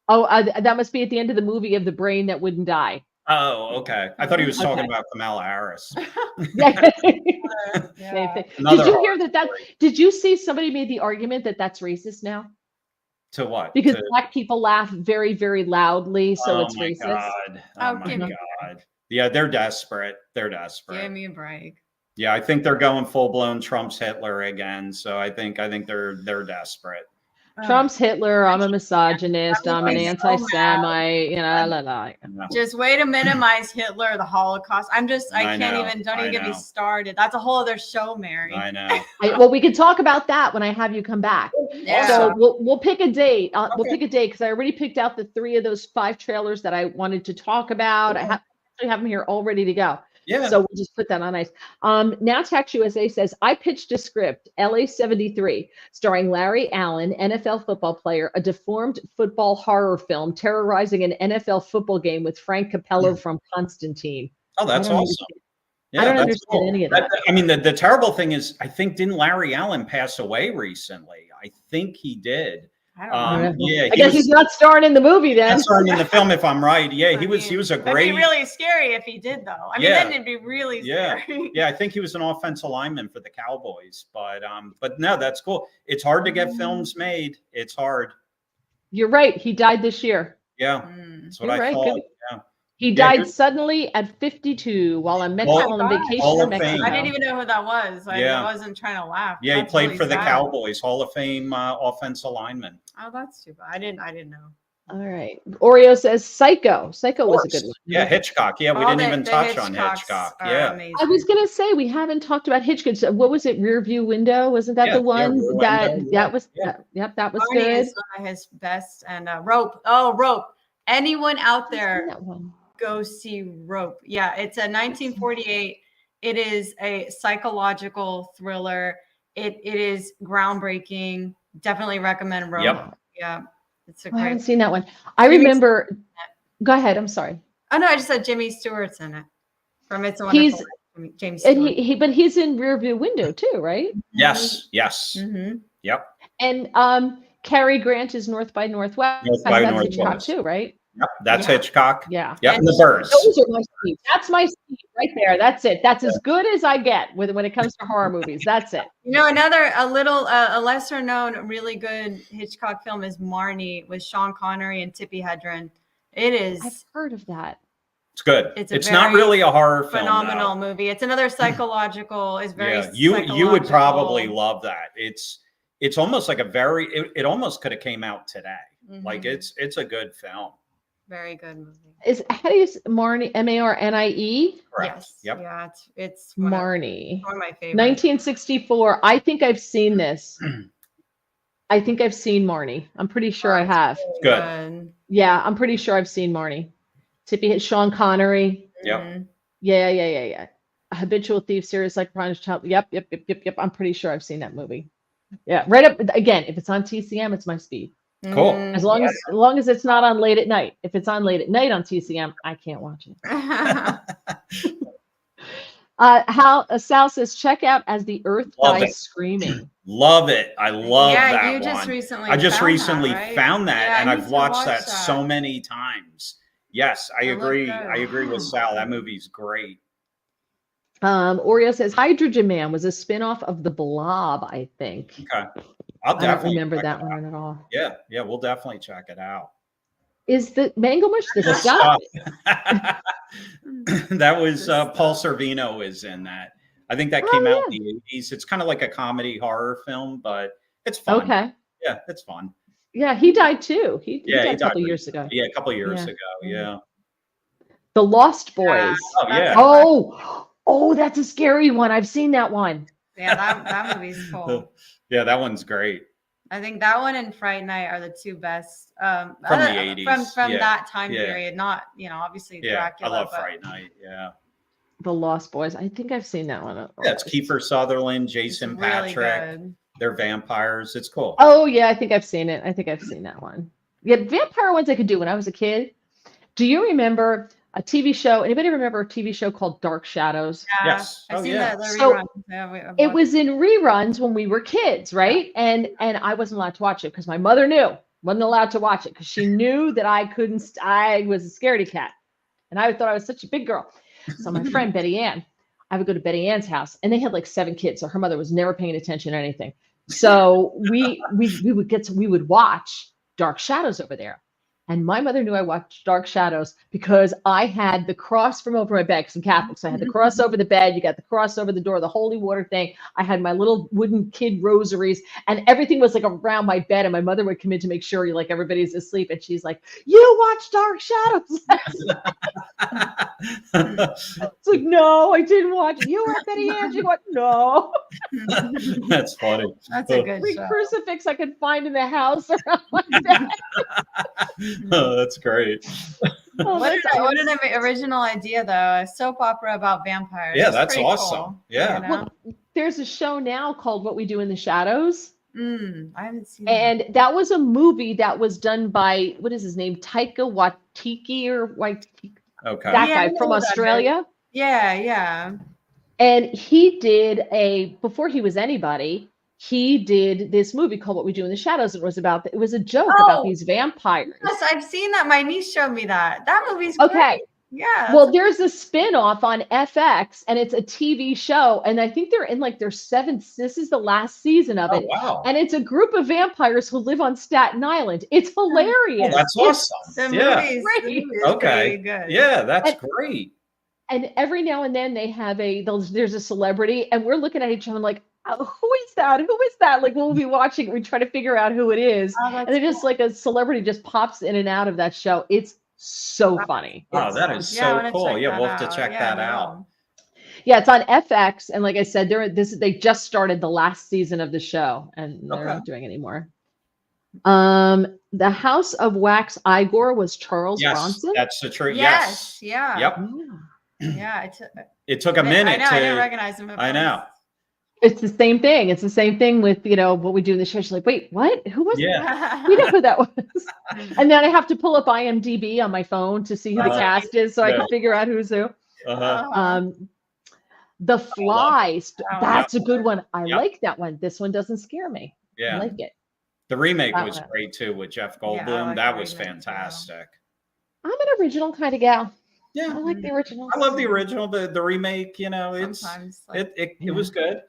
Oh, that must be at the end of the movie of the brain that wouldn't die. Oh, okay. I thought he was talking Okay. about Kamala Harris. Yeah. Yeah. Another Did you hear horror that? story. Did you see somebody made the argument that that's racist now? To what? Because To- black people laugh very, very loudly, so oh it's my racist. God. Oh, Oh my give me- God. Yeah, they're desperate. They're Give desperate. me a break. Yeah, I think they're going full blown Trump's Hitler again. So I think they're desperate. Trump's Hitler. I'm a misogynist. I'm an I'm so anti-Semite. La, la. Yeah. Just way to minimize Hitler, the Holocaust. I I can't know, even, don't I even get me know. started. That's a whole other show, Mary. I know. Well, we can talk about that when I have you come back. Yeah. So we'll pick a date. We'll Okay. pick a date because I already picked out the 3 of those 5 trailers that I wanted to talk about. I actually have them here all ready to go. Yeah. So we'll just put that on ice. Now Tax USA says, I pitched a script, LA 73, starring Larry Allen, NFL football player, a deformed football horror film terrorizing an NFL football game with Frank Capello from Constantine. Oh, that's I don't awesome. I don't that's understand any of that. I mean, the terrible thing is, I think, didn't Larry Allen pass away recently? I think he did. I don't know. Yeah, I guess he's not starring in the movie then. That's starring in the film, if I'm right. Yeah, he was a That'd be great. really scary if he did, though. I mean, Yeah. then it'd be really Yeah. scary. Yeah, I think he was an offensive lineman for the Cowboys. But no, that's cool. It's hard to get films made. It's hard. You're right. He died this year. Yeah, Mm. that's what You're I right. thought. Good. Yeah. He Yeah, died good. suddenly at 52 while on Hall vacation of in Mexico. Fame. I didn't even know who that was. Yeah. I wasn't trying to laugh. Yeah, he That's played really for the sad. Cowboys, Hall of Fame offensive lineman. Oh, that's too bad. I didn't know. All right. Oreo says Psycho. Psycho was a good one. Yeah, Hitchcock. Yeah, we All didn't the- even the touch on Hitchcocks Hitchcock. are Yeah. amazing. I was gonna say we haven't talked about Hitchcock. So what was it? Rear View Window? Wasn't that Yeah, the yeah, one Rear that Window, that was? yeah. Yep, that was Barney good. is one of his best. And Rope. Oh, Rope. Anyone out I've seen there, that one. go see Rope. Yeah, it's a 1948. It is a psychological thriller. It is groundbreaking. Definitely recommend Rope. Yep. Yeah, it's a I haven't great. seen that one. I Jimmy remember. Go ahead. I'm sorry. Oh no, I just said Jimmy Stewart's in it. From It's a He's- Wonderful Life. James And Stewart. but he's in Rear View Window too, right? Yes. Yes. Mm-hmm. Yep. And Cary Grant is North by Northwest. North by That's Hitchcock Northwest. too, right? Yep. That's Yeah. Hitchcock. Yeah. Yep. And the birds. Those are my seat. That's my seat right there. That's it. That's as good as I get when it comes to horror movies. That's it. You know, a lesser known, really good Hitchcock film is Marnie with Sean Connery and Tippi Hedren. It I've is heard of that. It's good. It's a It's not very really a horror film. phenomenal movie. It's another psychological. It's very Yeah, you would psychological. probably love that. It's almost like it almost could have came out today. Like it's a good film. Very good movie. How do you Marnie, Marnie? Correct. Yes. Yep. Yeah, it's Marnie. one of my favorites. 1964. I think I've seen this. I think I've seen Marnie. I'm pretty sure I have. Good. Yeah, I'm pretty sure I've seen Marnie. Tippy hit Sean Connery. Yep. Yeah. A habitual thief, serious like crime child. Yep. I'm pretty sure I've seen that movie. Yeah, right up again. If it's on TCM, it's my speed. Cool. As long as it's not on late at night. If it's on late at night on TCM, I can't watch it. Sal says, check out As the Earth Dies Screaming. Love it. I love that you one. just recently I just found recently that, right? found that, Yeah, and I I've need to watched watch that so many times. Yes, I agree. I agree with Sal. That movie's great. Oreo says Hydrogen Man was a spinoff of The Blob, I think. Okay. I don't remember that one at all. Yeah, we'll definitely check it out. Is the Mango Mush the stuff? That was Paul Sorvino is in that. I think that came out in the 80s. It's kind of like a comedy horror film, but it's fun. Okay. Yeah, it's fun. Yeah, he died too. He died a couple died years ago. Yeah, a couple years ago. Yeah. The Lost Boys. Oh, yeah. Oh, that's a scary one. I've seen that one. Yeah, that movie's cool. Yeah, that one's great. I think that one and Fright Night are the two best from the 80s. From that time period. Not, obviously Dracula. I love Fright Night. Yeah. The Lost Boys. I think I've seen that one. Yeah, it's Kiefer Sutherland, Jason Patrick. They're vampires. It's cool. Oh, yeah, I think I've seen it. I think I've seen that one. Yeah, vampire ones I could do when I was a kid. Do you remember a TV show? Anybody remember a TV show called Dark Shadows? Yeah, yes. I've seen the So reruns. it was in reruns when we were kids, right? And I wasn't allowed to watch it because my mother wasn't allowed to watch it because she knew that I couldn't. I was a scaredy cat, and I thought I was such a big girl. So my friend Betty Ann, I would go to Betty Ann's house, and they had like 7 kids, so her mother was never paying attention to anything. So we would watch Dark Shadows over there. And my mother knew I watched Dark Shadows because I had the cross from over my bed, because I'm Catholic. So I had the cross over the bed. You got the cross over the door, the holy water thing. I had my little wooden kid rosaries, and everything was like around my bed. And my mother would come in to make sure everybody's asleep. And she's like, "You watch Dark Shadows?" It's like, no, I didn't watch it. You were Betty Ann. She went, no. That's funny. That's a good Every show. crucifix I could find in the house around my bed. Oh, that's great. What an original idea, though. A soap opera about vampires. Yeah, that's awesome. Cool, Yeah. Well, there's a show now called What We Do in the Shadows. I haven't seen And that was a movie that was done by, what is his name? Taika Waititi or Waititi. Okay. That guy from Australia. Yeah. And he did before he was anybody, he did this movie called What We Do in the Shadows. It was a joke about these vampires. Yes, I've seen that. My niece showed me that. That movie's great. Okay. Yeah. Well, there's a spin-off on FX, and it's a TV show, and I think they're in their 7th. This is the last season of it. Wow. And it's a group of vampires who live on Staten Island. It's hilarious. Oh, that's awesome. The movie's Okay. good. Yeah, that's great. And every now and then they have there's a celebrity, and we're looking at each other like, oh, who is that? Who is that? Like, we'll be watching it. We try to figure out who it is. And they're just like a celebrity just pops in and out of that show. It's so funny. Oh, that is so cool. Yeah, we'll have to check that out. Yeah, it's on FX. And like I said, they just started the last season of the show, and they're not doing any more. The House of Wax Igor was Charles Bronson. That's the truth. Yes. Yeah. Yep. Yeah. It took a minute. I didn't recognize him. I know. It's the same thing. It's the same thing with, What We Do in the Show. She's like, wait, what? Who was that? We know who that was. And then I have to pull up IMDb on my phone to see who the cast is so I can figure out who's who. The Fly. That's a good one. I like that one. This one doesn't scare me. Yeah. I like it. The remake was great too with Jeff Goldblum. That was fantastic. I'm an original kind of gal. Yeah. I like the original. I love the original. The remake, it was good.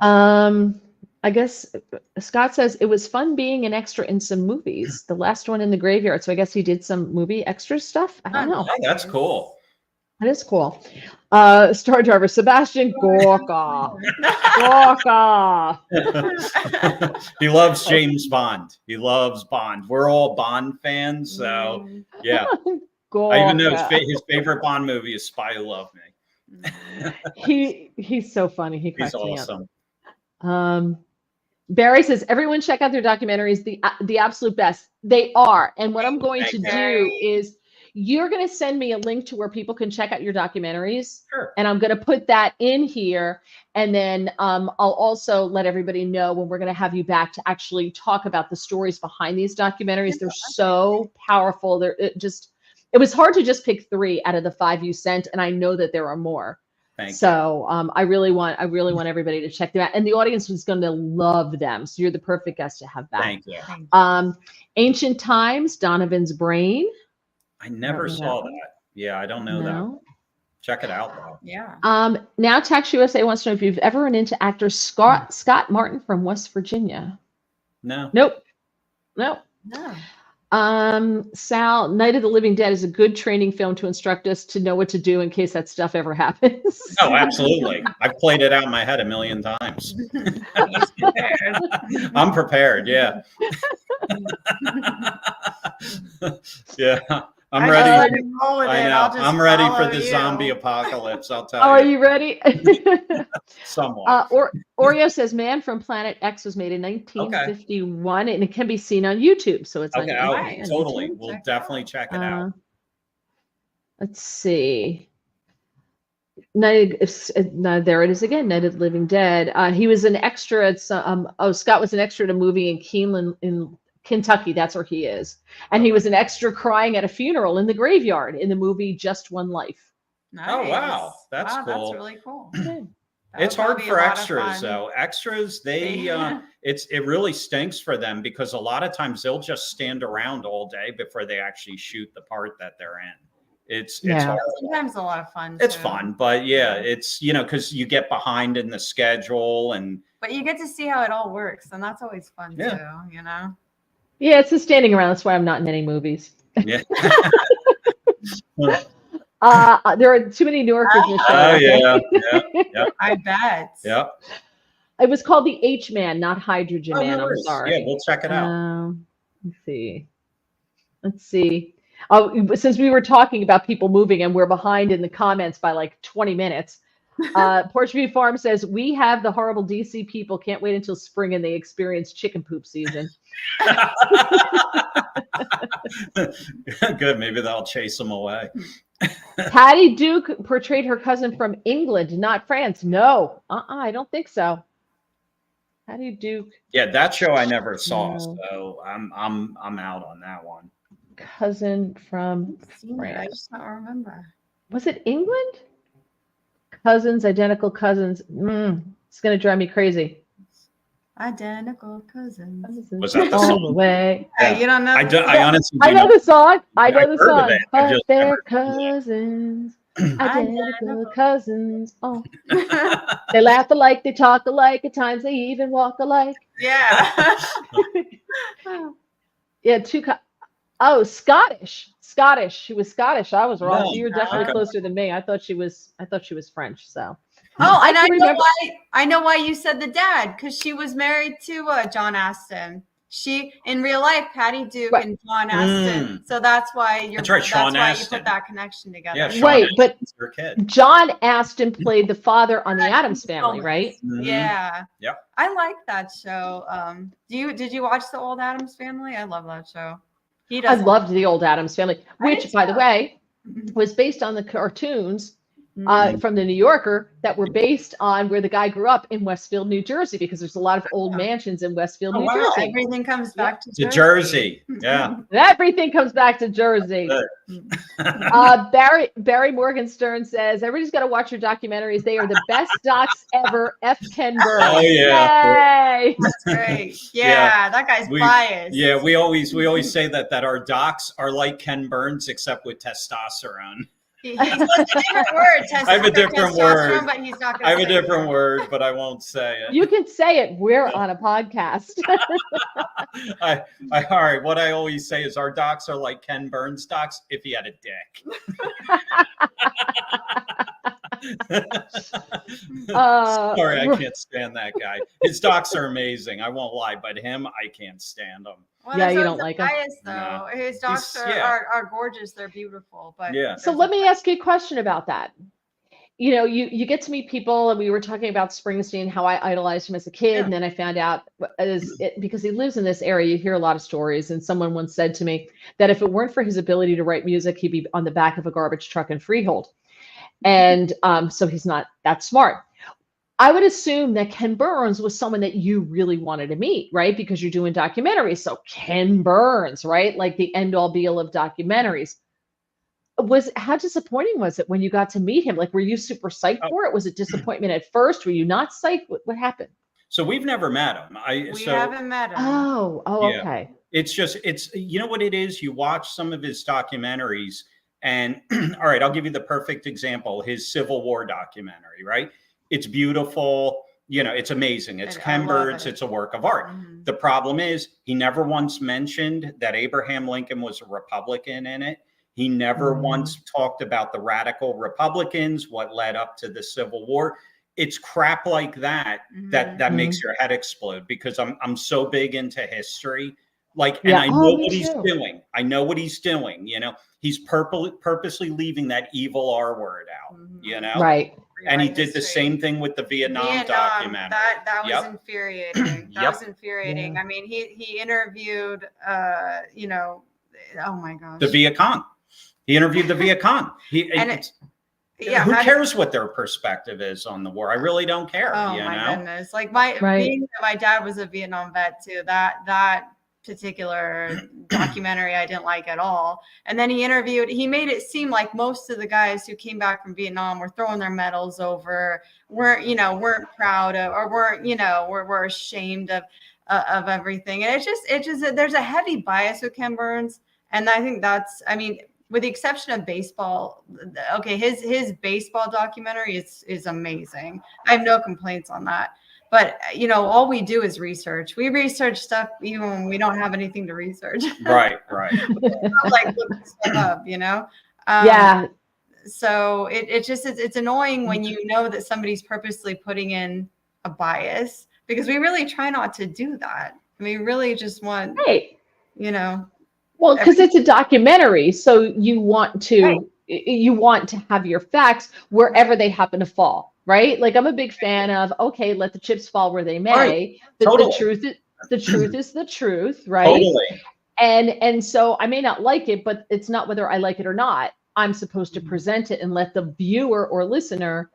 I guess Scott says it was fun being an extra in some movies. The last one in the graveyard. So I guess he did some movie extra stuff. I don't know. Oh, that's cool. That is cool. Star driver Sebastian Gorka. Gorka. He loves James Bond. He loves Bond. We're all Bond fans, so yeah. I even know his favorite Bond movie is Spy Who Loved Me. He's so funny. He cracks me up. He's Barry says, everyone check out their documentaries, the absolute best. They are. And what I'm going to do is you're going to send me a link to where people can check out your documentaries. Sure. And I'm going to put that in here. And then I'll also let everybody know when we're going to have you back to actually talk about the stories behind these documentaries. They're so powerful. It was hard to just pick 3 out of the 5 you sent. And I know that there are more. So I really want everybody to check them out, and the audience was going to love them. So you're the perfect guest to have back. Thank you. Ancient Times, Donovan's Brain. I never saw that. Yeah, I don't know that. Check it out though. Yeah. Now Tax USA wants to know if you've ever run into actor Scott Martin from West Virginia. No. Nope. No. Sal, Night of the Living Dead is a good training film to instruct us to know what to do in case that stuff ever happens. Oh, absolutely. I've played it out in my head a million times. I'm prepared. Yeah. Yeah. I'm ready. I know. I'm ready for the zombie apocalypse. I'll tell you. Are you ready? Somewhat. Oreo says Man from Planet X was made in 1951 and it can be seen on YouTube. So it's on YouTube. Totally. We'll definitely check it out. Let's see. There it is again. Night of the Living Dead. He was an extra at some, Scott was an extra at a movie in Keeneland in Kentucky. That's where he is. And he was an extra crying at a funeral in the graveyard in the movie Just One Life. Nice. Oh, wow. That's cool. That's really cool. It's hard for extras though. Extras, it really stinks for them because a lot of times they'll just stand around all day before they actually shoot the part that they're in. It's hard. Sometimes a lot of fun. It's fun, but yeah, it's because you get behind in the schedule but you get to see how it all works, and that's always fun too, Yeah, it's the standing around. That's why I'm not in any movies. Yeah. There are too many New Yorkers in the show. Oh yeah. I bet. Yeah. It was called the H-Man, not Hydrogen Man. I'm sorry. Yeah, we'll check it out. Let's see. Oh, since we were talking about people moving and we're behind in the comments by like 20 minutes, Portuguese Farm says, we have the horrible DC people. Can't wait until spring and they experience chicken poop season. Good. Maybe that'll chase them away. Patty Duke portrayed her cousin from England, not France. No, I don't think so. Patty Duke. Yeah, that show I never saw, so I'm out on that one. Cousin from France. I just don't remember. Was it England? Cousins, identical cousins. It's gonna drive me crazy. Identical cousins. Was that the all song? The way. Yeah. You don't know. I honestly. I know the song. I know the song. But they're cousins. Identical cousins. Oh. They laugh alike. They talk alike. At times they even walk alike. Yeah. Yeah. Scottish. She was Scottish. I was wrong. You're definitely closer than me. I thought she was French. So. Oh, and I know why you said the dad, because she was married to John Astin. She in real life, Patty Duke and John Astin. So that's why that's right. That's why you put that connection together. Yeah, right, but John Astin played the father on the Addams Family, right? Mm-hmm. Yeah. Yep. I like that show. Did you watch the old Addams Family? I love that show. I loved the old Addams Family, which, by the way, was based on the cartoons from the New Yorker that were based on where the guy grew up in Westfield, New Jersey, because there's a lot of old mansions in Westfield, New Jersey. Everything comes back to Jersey. Yeah. Everything comes back to Jersey. Barry Morgenstern says, everybody's got to watch your documentaries. They are the best docs ever. F. Ken Burns. Oh, yeah. Yay. That's great. Yeah, that guy's biased. Yeah, we always say that our docs are like Ken Burns, except with testosterone. He has a different word. I have a different word. But he's not I going have a different word, but I won't say it. You can say it. We're on a podcast. All right. What I always say is our docs are like Ken Burns docs if he had a dick. Sorry, I can't stand that guy. His docs are amazing. I won't lie, but him, I can't stand him. Well, Yeah, you don't like him? bias, though. No. His docs are gorgeous. They're beautiful. But Yeah. So let me ask you a question about that. You know, you get to meet people, and we were talking about Springsteen, how I idolized him as a kid, and then I found out because he lives in this area, you hear a lot of stories. And someone once said to me that if it weren't for his ability to write music, he'd be on the back of a garbage truck in Freehold. And so he's not that smart. I would assume that Ken Burns was someone that you really wanted to meet, right? Because you're doing documentaries. So Ken Burns, right? Like the end all be all of documentaries. How disappointing was it when you got to meet him? Like, were you super psyched for it? Was it disappointment at first? Were you not psyched? What happened? So we've never met him. We haven't met him. Oh, Yeah. Okay. It's you know what it is? You watch some of his documentaries and all right, I'll give you the perfect example. His Civil War documentary, right? It's beautiful. You know, it's amazing. It's Ken Burns. It's a work of art. Mm-hmm. The problem is he never once mentioned that Abraham Lincoln was a Republican in it. He never once talked about the radical Republicans, what led up to the Civil War. It's crap like that that makes your head explode, because I'm so big into history. Like, and I know what he's doing. I know what he's doing. You know, he's purposely leaving that evil R word out, you know? Right. And he did the same thing with the Vietnam documentary. That was infuriating. That was infuriating. Yeah. I mean, he interviewed, you know, oh my gosh. The Viet Cong. He interviewed the Viet Cong. Who cares what their perspective is on the war? I really don't care. Oh you my know? goodness! Like being that my dad was a Vietnam vet too. That particular documentary I didn't like at all. And then he made it seem like most of the guys who came back from Vietnam were throwing their medals over, weren't proud of, or were ashamed of everything. And it's just there's a heavy bias with Ken Burns, and I think with the exception of baseball, okay, his baseball documentary is amazing. I have no complaints on that. But, all we do is research. We research stuff even when we don't have anything to research. Right. Like looking stuff up, Yeah. So it's annoying when you know that somebody's purposely putting in a bias, because we really try not to do that. We really just want, Well, because it's a documentary, so you want to have your facts wherever they happen to fall, right? Like, I'm a big fan of, okay, let the chips fall where they may. Right. The truth is the truth, right? Totally. And so I may not like it, but it's not whether I like it or not. I'm supposed to present it and let the viewer or listener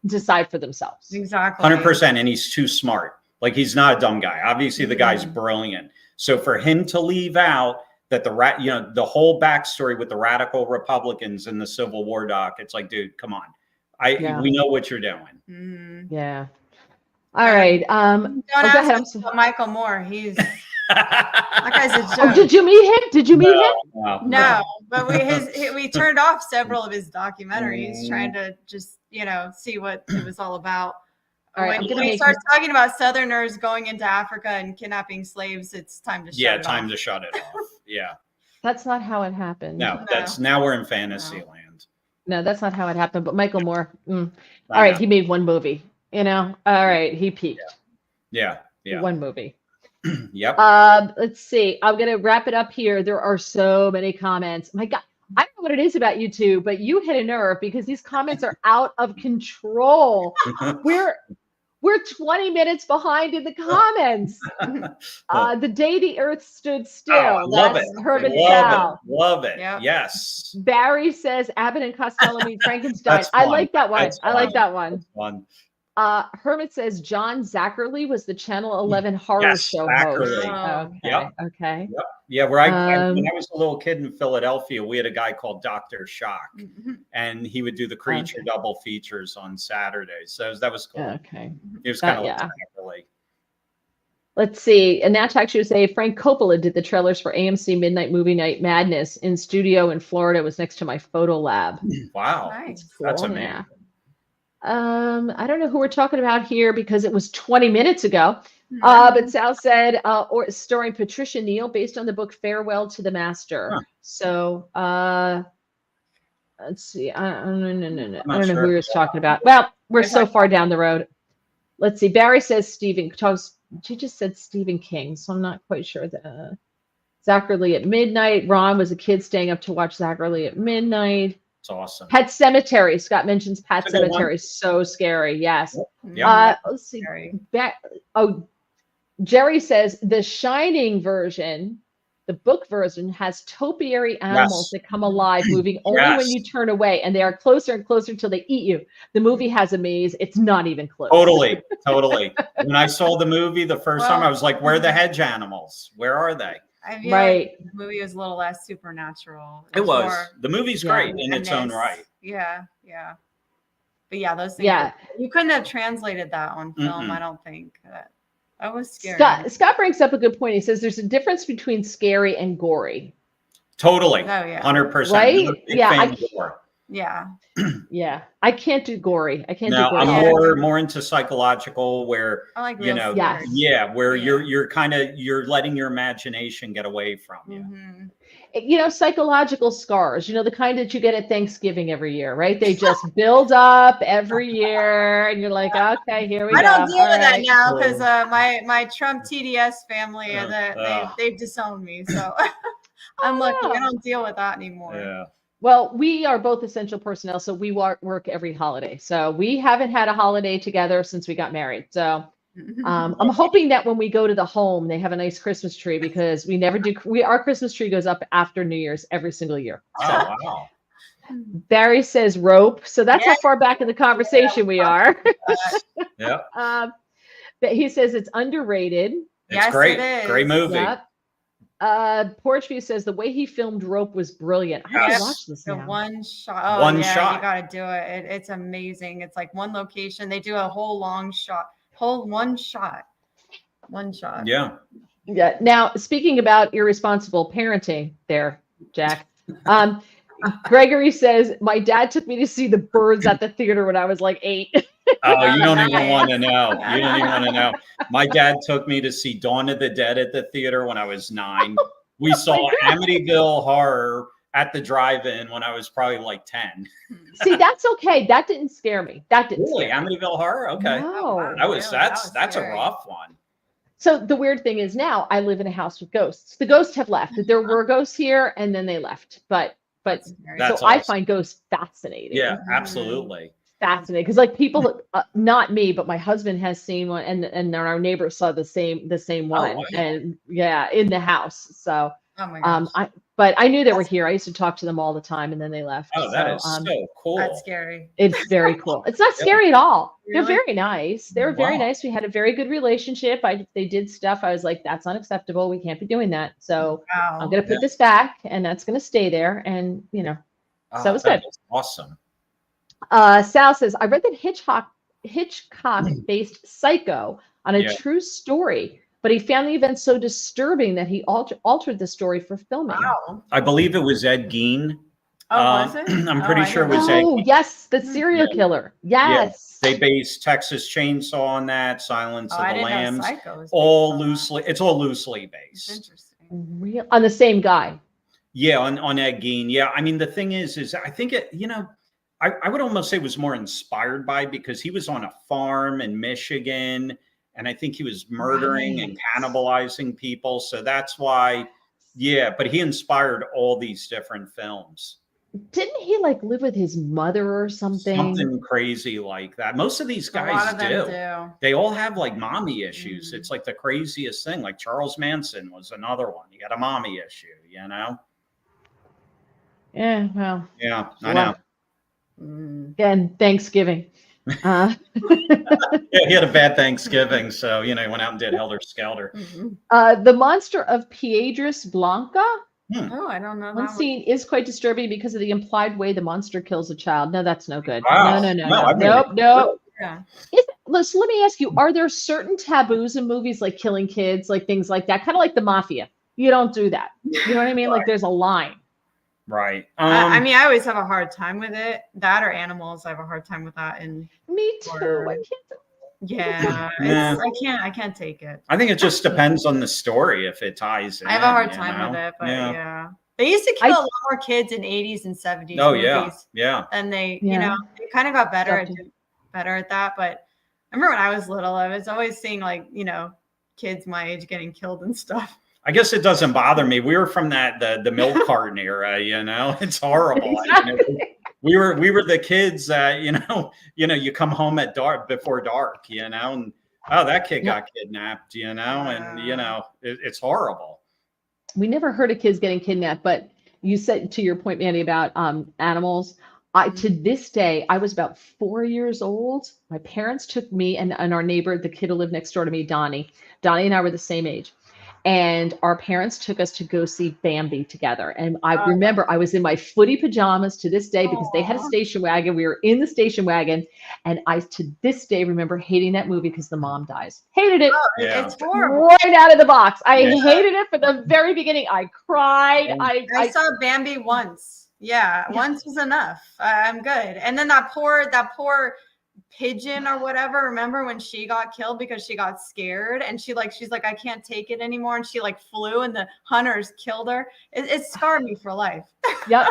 decide for themselves. Exactly. 100%. And he's too smart. Like, he's not a dumb guy. Obviously, the guy's brilliant. So for him to leave out that the whole backstory with the radical Republicans in the Civil War doc, it's like, dude, come on. We know what you're doing. Yeah. All right. Don't ask about Michael Moore. He's that guy's a joke. Oh, did you meet him? No. But we turned off several of his documentaries trying to just see what it was all about. All right, when he starts talking about Southerners going into Africa and kidnapping slaves, it's time to shut it off. Time to shut it off. Yeah. That's not how it happened. No, now we're in fantasy land. No, that's not how it happened. But Michael Moore, all right, he made one movie. All right, he peaked. Yeah. One movie. Yep. Let's see. I'm gonna wrap it up here. There are so many comments. My God, I don't know what it is about you two, but you hit a nerve, because these comments are out of control. We're 20 minutes behind in the comments. The day the earth stood still. Love That's it. Herman Sal. Love it. Yep. Yes. Barry says Abbott and Costello meet Frankenstein. I like that one. I like that one. Fun. Herman says John Zachary was the Channel 11 horror show host. Okay. Yep. Yeah, when I was a little kid in Philadelphia, we had a guy called Dr. Shock, and he would do the creature double features on Saturdays. So that was cool. Okay. It was kind of like Zachary. Let's see. And Nat actually would say Frank Coppola did the trailers for AMC Midnight Movie Night Madness in studio in Florida. It was next to my photo lab. Wow. Nice. Cool. That's amazing. Yeah. I don't know who we're talking about here because it was 20 minutes ago. But Sal said, or starring Patricia Neal, based on the book Farewell to the Master. Huh. So let's see. I don't know sure. who he was talking about. Well, we're so far down the road. Let's see. Barry says she just said Stephen King, so I'm not quite sure. Zachary at Midnight. Ron was a kid staying up to watch Zachary at Midnight. It's awesome. Pet Cemetery. Scott mentions Pet That's a good Cemetery. So scary. Yes. Yeah. Let's see. Jerry says the Shining version, the book version, has topiary animals that come alive, moving only when you turn away, and they are closer and closer until they eat you. The movie has a maze. It's not even close. Totally. When I saw the movie the first time, I was like, where are the hedge animals? Where are they? I feel like the movie was a little less supernatural. It was. The movie's great in its own right. Yeah. But yeah, those things. You couldn't have translated that on film, I don't think. That was scary. Scott brings up a good point. He says there's a difference between scary and gory. Totally. Oh, yeah. 100%. Right? Yeah. Yeah. I can't do gory. I can't do gory. I'm more into psychological where, I like you know, where you're letting your imagination get away from you. Mm-hmm. You know, psychological scars, you know, the kind that you get at Thanksgiving every year, right? They just build up every year and you're like, okay, here we go. I don't deal with that now because my Trump TDS family, they've disowned me. So I'm lucky. I don't deal with that anymore. Yeah. Well, we are both essential personnel, so we work every holiday. So we haven't had a holiday together since we got married. So I'm hoping that when we go to the home, they have a nice Christmas tree because we never do. Our Christmas tree goes up after New Year's every single year. So. Oh, wow. Barry says rope. So that's how far back in the conversation we are. Yeah. But he says it's underrated. It's great. It is. Great movie. Yep. Porchview says the way he filmed Rope was brilliant. I have to watch this now. One shot. One shot. You got to do it. It's amazing. It's like one location. They do a whole long shot. One shot. Yeah. Yeah. Now, speaking about irresponsible parenting there, Jack, Gregory says, my dad took me to see the Birds at the theater when I was like 8. Oh, you don't even want to know. You don't even want to know. My dad took me to see Dawn of the Dead at the theater when I was 9. We saw Amityville Horror at the drive-in when I was probably like 10. See, that's okay. That didn't scare me. That didn't Really? scare me. Amityville Horror? Okay. No. That's a rough one. So the weird thing is now I live in a house with ghosts. The ghosts have left. There were ghosts here and then they left. But That's so awesome. I find ghosts fascinating. Yeah, absolutely. Fascinating. Because like people, not me, but my husband has seen one and our neighbors saw the same one. wow. And in the house. So Oh my gosh. but I knew they were here. I used to talk to them all the time and then they left. Oh, that is so cool. That's scary. It's very cool. It's not scary at all. Really? They're very nice. They're very nice. We had a very good relationship. They did stuff. I was like, that's unacceptable. We can't be doing that. So I'm going to put this back and that's going to stay there. And, you know, so it was good. Awesome. Sal says, I read that Hitchcock based Psycho on a true story, but he found the event so disturbing that he altered the story for filming. Wow. I believe it was Ed Gein. Was it? I'm pretty sure it was Ed Gein. Yes, the serial killer. Yes. Yeah. They based Texas Chainsaw on that, Silence of the Lambs. It's all loosely based. Interesting. On the same guy. Yeah, on Ed Gein. Yeah, I mean the thing is I think it, you know, I would almost say it was more inspired by because he was on a farm in Michigan. And I think he was murdering and cannibalizing people. So that's why, but he inspired all these different films. Didn't he like live with his mother or something? Something crazy like that. Most of these guys do. They all have like mommy issues. It's like the craziest thing. Like Charles Manson was another one. He had a mommy issue, you know? Yeah, well. Yeah, I know. Again, Thanksgiving. Yeah, he had a bad Thanksgiving, so you know he went out and did Helter Skelter. The monster of Piedras Blanca. Oh, I don't know. One scene is quite disturbing because of the implied way the monster kills a child. No, that's no good. Wow. No. Nope. Yeah. Listen, let me ask you, are there certain taboos in movies like killing kids, like things like that? Kind of like the mafia. You don't do that. You know what I mean? Like there's a line. Right. I mean, I always have a hard time with it. That or animals, I have a hard time with that. And Me too. I can't. yeah, Nah. I can't take it. I think it just depends on the story if it ties in. I have a hard you time know? with it, but Yeah. yeah. They used to kill a lot more kids in 80s and 70s Oh movies. yeah. Yeah. And they, Yeah. you know, they kind of got better Something. at that. But I remember when I was little, I was always seeing like, you know, kids my age getting killed and stuff. I guess it doesn't bother me. We were from the milk carton era, you know. It's horrible. Exactly. We were the kids that, you come home at dark before dark, and oh, that kid got kidnapped, and it's horrible. We never heard of kids getting kidnapped, but you said, to your point, Mandy, about animals. To this day, I was about 4 years old. My parents took me and our neighbor, the kid who lived next door to me, Donnie. Donnie and I were the same age. And our parents took us to go see Bambi together. And I remember I was in my footy pajamas to this day because they had a station wagon. We were in the station wagon. And I, to this day, remember hating that movie because the mom dies. Hated it. Yeah. It's horrible. Right out of the box. I hated it from the very beginning. I cried. I saw Bambi once. Yeah, once was enough. I'm good. And then that poor pigeon or whatever. Remember when she got killed because she got scared and she's like, I can't take it anymore. And she like flew and the hunters killed her. It scarred me for life. Yep.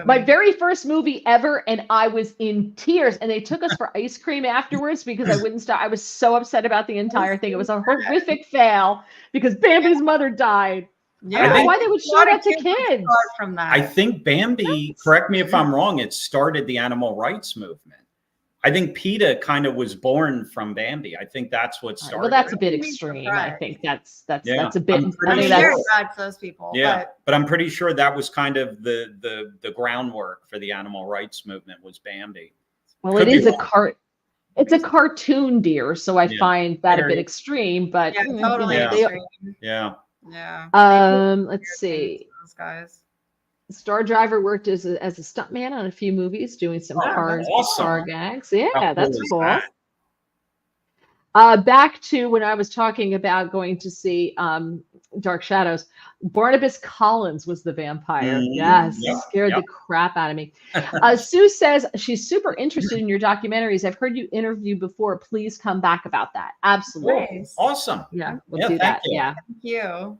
My very first movie ever, and I was in tears. And they took us for ice cream afterwards because I wouldn't stop. I was so upset about the entire thing. It was a horrific fail because Bambi's mother died. Yeah, I don't know why they would show that to kids. From that. I think Bambi, correct me if I'm wrong, it started the animal rights movement. I think PETA kind of was born from Bambi. I think that's what started. Well, that's a bit extreme. I think that's a bit. I'm very bad for those people. Yeah, but I'm pretty sure that was kind of the groundwork for the animal rights movement was Bambi. Well, it is it's a cartoon deer, so I find that a bit extreme. But totally extreme. Yeah. Let's see. Those guys. Star Driver worked as a stuntman on a few movies, doing some car gags. Yeah, that's cool. Back to when I was talking about going to see Dark Shadows, Barnabas Collins was the vampire. Yes, scared the crap out of me. Sue says she's super interested in your documentaries. I've heard you interview before. Please come back about that. Absolutely. Nice. Awesome. Yeah, we'll do that. Yeah. Thank you.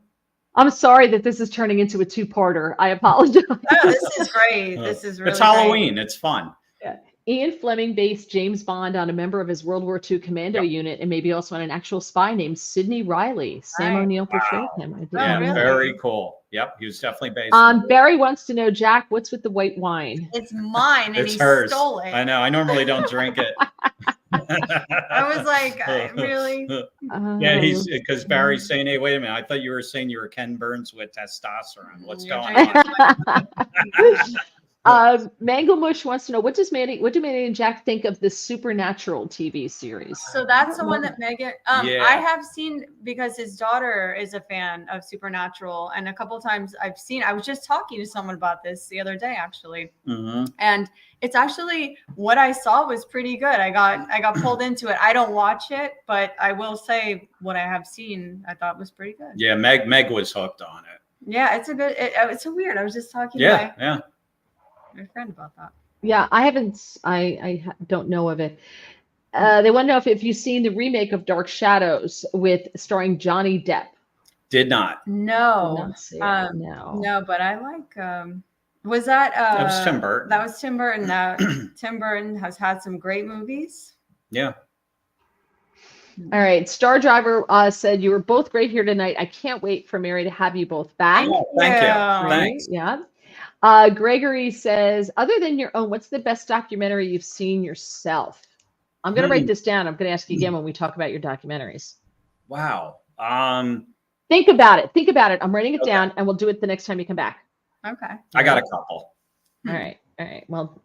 I'm sorry that this is turning into a two-parter. I apologize. Oh, this is great. This is really It's Halloween. It's fun. Yeah. Ian Fleming based James Bond on a member of his World War II commando unit and maybe also on an actual spy named Sidney Riley. Sam O'Neill portrayed him. Really? Very cool. Yep, he was definitely based Barry wants to know, Jack, what's with the white wine? It's mine, and it's he hers. stole it. I know. I normally don't drink it. I was like, really? Yeah, he's because Barry's saying, "Hey, wait a minute! I thought you were saying you were Ken Burns with testosterone. What's going on?" Mango Mush wants to know, what do Mandy and Jack think of this Supernatural TV series? So that's the one that Megan. I have seen because his daughter is a fan of Supernatural, and a couple of times I was just talking to someone about this the other day, actually, and it's actually what I saw was pretty good. I got pulled into it. I don't watch it, but I will say what I have seen, I thought was pretty good. Yeah, Meg was hooked on it. Yeah, it's a good. It's so weird. I was just talking. Yeah. My friend about that. Yeah, I don't know of it. They want to know if you've seen the remake of Dark Shadows starring Johnny Depp. Did not. No. Did not see it, no, but I like. Was that? That was Tim Burton. That was Tim Burton. Tim Burton has had some great movies. Yeah. All right. Star Driver said you were both great here tonight. I can't wait for Mary to have you both back. Thank you. Thanks. Yeah. Gregory says, other than your own, what's the best documentary you've seen yourself? I'm going to write this down. I'm going to ask you again when we talk about your documentaries. Wow. Think about it. I'm writing it down, and we'll do it the next time you come back. Okay. I got a couple. All right. Well,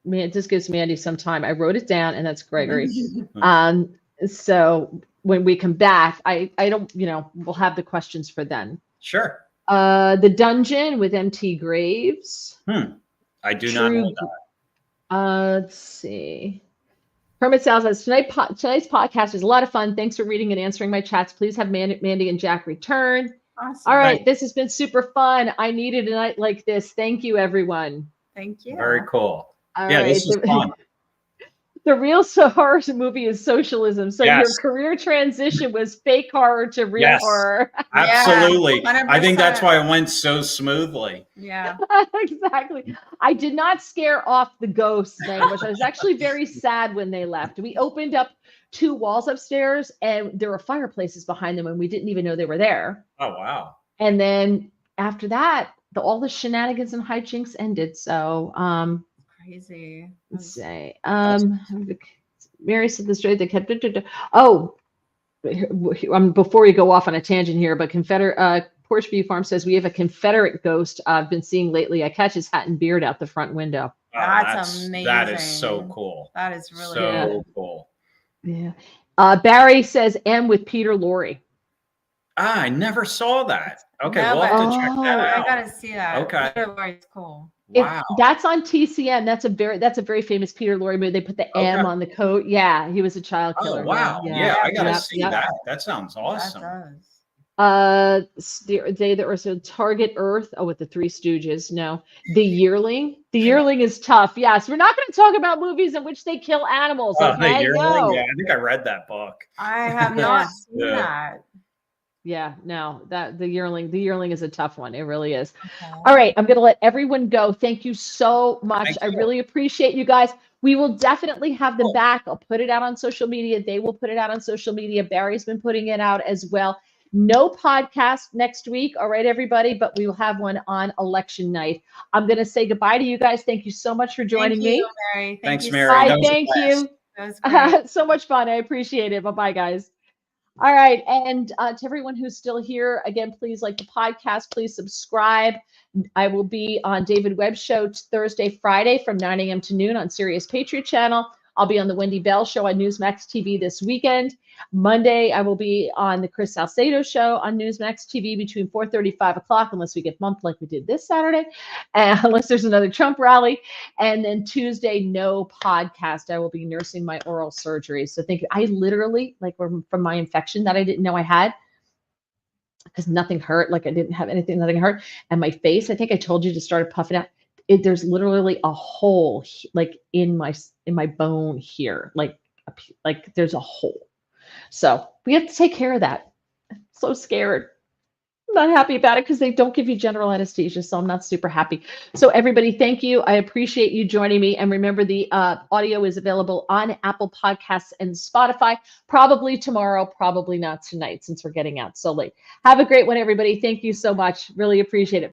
it just gives Mandy some time. I wrote it down, and that's Gregory. So when we come back, I don't, we'll have the questions for then. Sure. The Dungeon with MT Graves. I do not know that. Let's see. Hermit Sal says, tonight's podcast is a lot of fun. Thanks for reading and answering my chats. Please have Mandy and Jack return. Awesome. All right. This has been super fun. I needed a night like this. Thank you, everyone. Thank you. Very cool. All Yeah, right. this is fun. The real horror movie is socialism. So Yes. your career transition was fake horror to real horror. Absolutely. Yeah, I think that's why it went so smoothly. Yeah. Exactly. I did not scare off the ghosts very much. I was actually very sad when they left. We opened up 2 walls upstairs and there were fireplaces behind them and we didn't even know they were there. Oh, wow. And then after that, all the shenanigans and hijinks ended. So Crazy. let's say Mary said the story that kept before we go off on a tangent here, but Porch View Farm says we have a Confederate ghost I've been seeing lately. I catch his hat and beard out the front window. That's amazing. That is so cool. That is really so cool. Yeah. Barry says M with Peter Lorre. I never saw that. Okay, No, we'll have to check that out. I gotta see that. Okay. Peter Lorre's cool. Wow. That's on TCM. That's a very famous Peter Lorre movie. They put the M on the coat. Yeah, he was a child killer. Oh, wow. Yeah, I gotta see that. That sounds awesome. That does. They that were so Target Earth. Oh, with the Three Stooges. No, The Yearling. The Yearling is tough. Yes, we're not going to talk about movies in which they kill animals. Oh, okay, The Yearling? no. Yeah, I think I read that book. I have not seen that. Yeah, no, the Yearling is a tough one. It really is. Okay. All right, I'm going to let everyone go. Thank you so much. I really appreciate you guys. We will definitely have them back. I'll put it out on social media. They will put it out on social media. Barry's been putting it out as well. No podcast next week. All right, everybody, but we will have one on election night. I'm going to say goodbye to you guys. Thank you so much for joining me. Mary. Thanks, you Mary. Bye, thank you. That was great. So much fun. I appreciate it. Bye-bye, guys. All right. And to everyone who's still here, again, please like the podcast. Please subscribe. I will be on David Webb's show Thursday, Friday from 9 a.m. to noon on Sirius Patriot Channel. I'll be on the Wendy Bell show on Newsmax TV this weekend. Monday, I will be on the Chris Salcedo show on Newsmax TV between 4:30 5 o'clock, unless we get bumped like we did this Saturday, unless there's another Trump rally. And then Tuesday, no podcast. I will be nursing my oral surgery. So I literally, like from my infection that I didn't know I had, because nothing hurt, like I didn't have anything, nothing hurt. And my face, I think I told you to start puffing out. There's literally a hole like in my bone here, like there's a hole. So we have to take care of that. I'm so scared. I'm not happy about it because they don't give you general anesthesia, so I'm not super happy. So everybody, thank you. I appreciate you joining me. And remember, the audio is available on Apple Podcasts and Spotify, probably tomorrow, probably not tonight, since we're getting out so late. Have a great one, everybody. Thank you so much. Really appreciate it.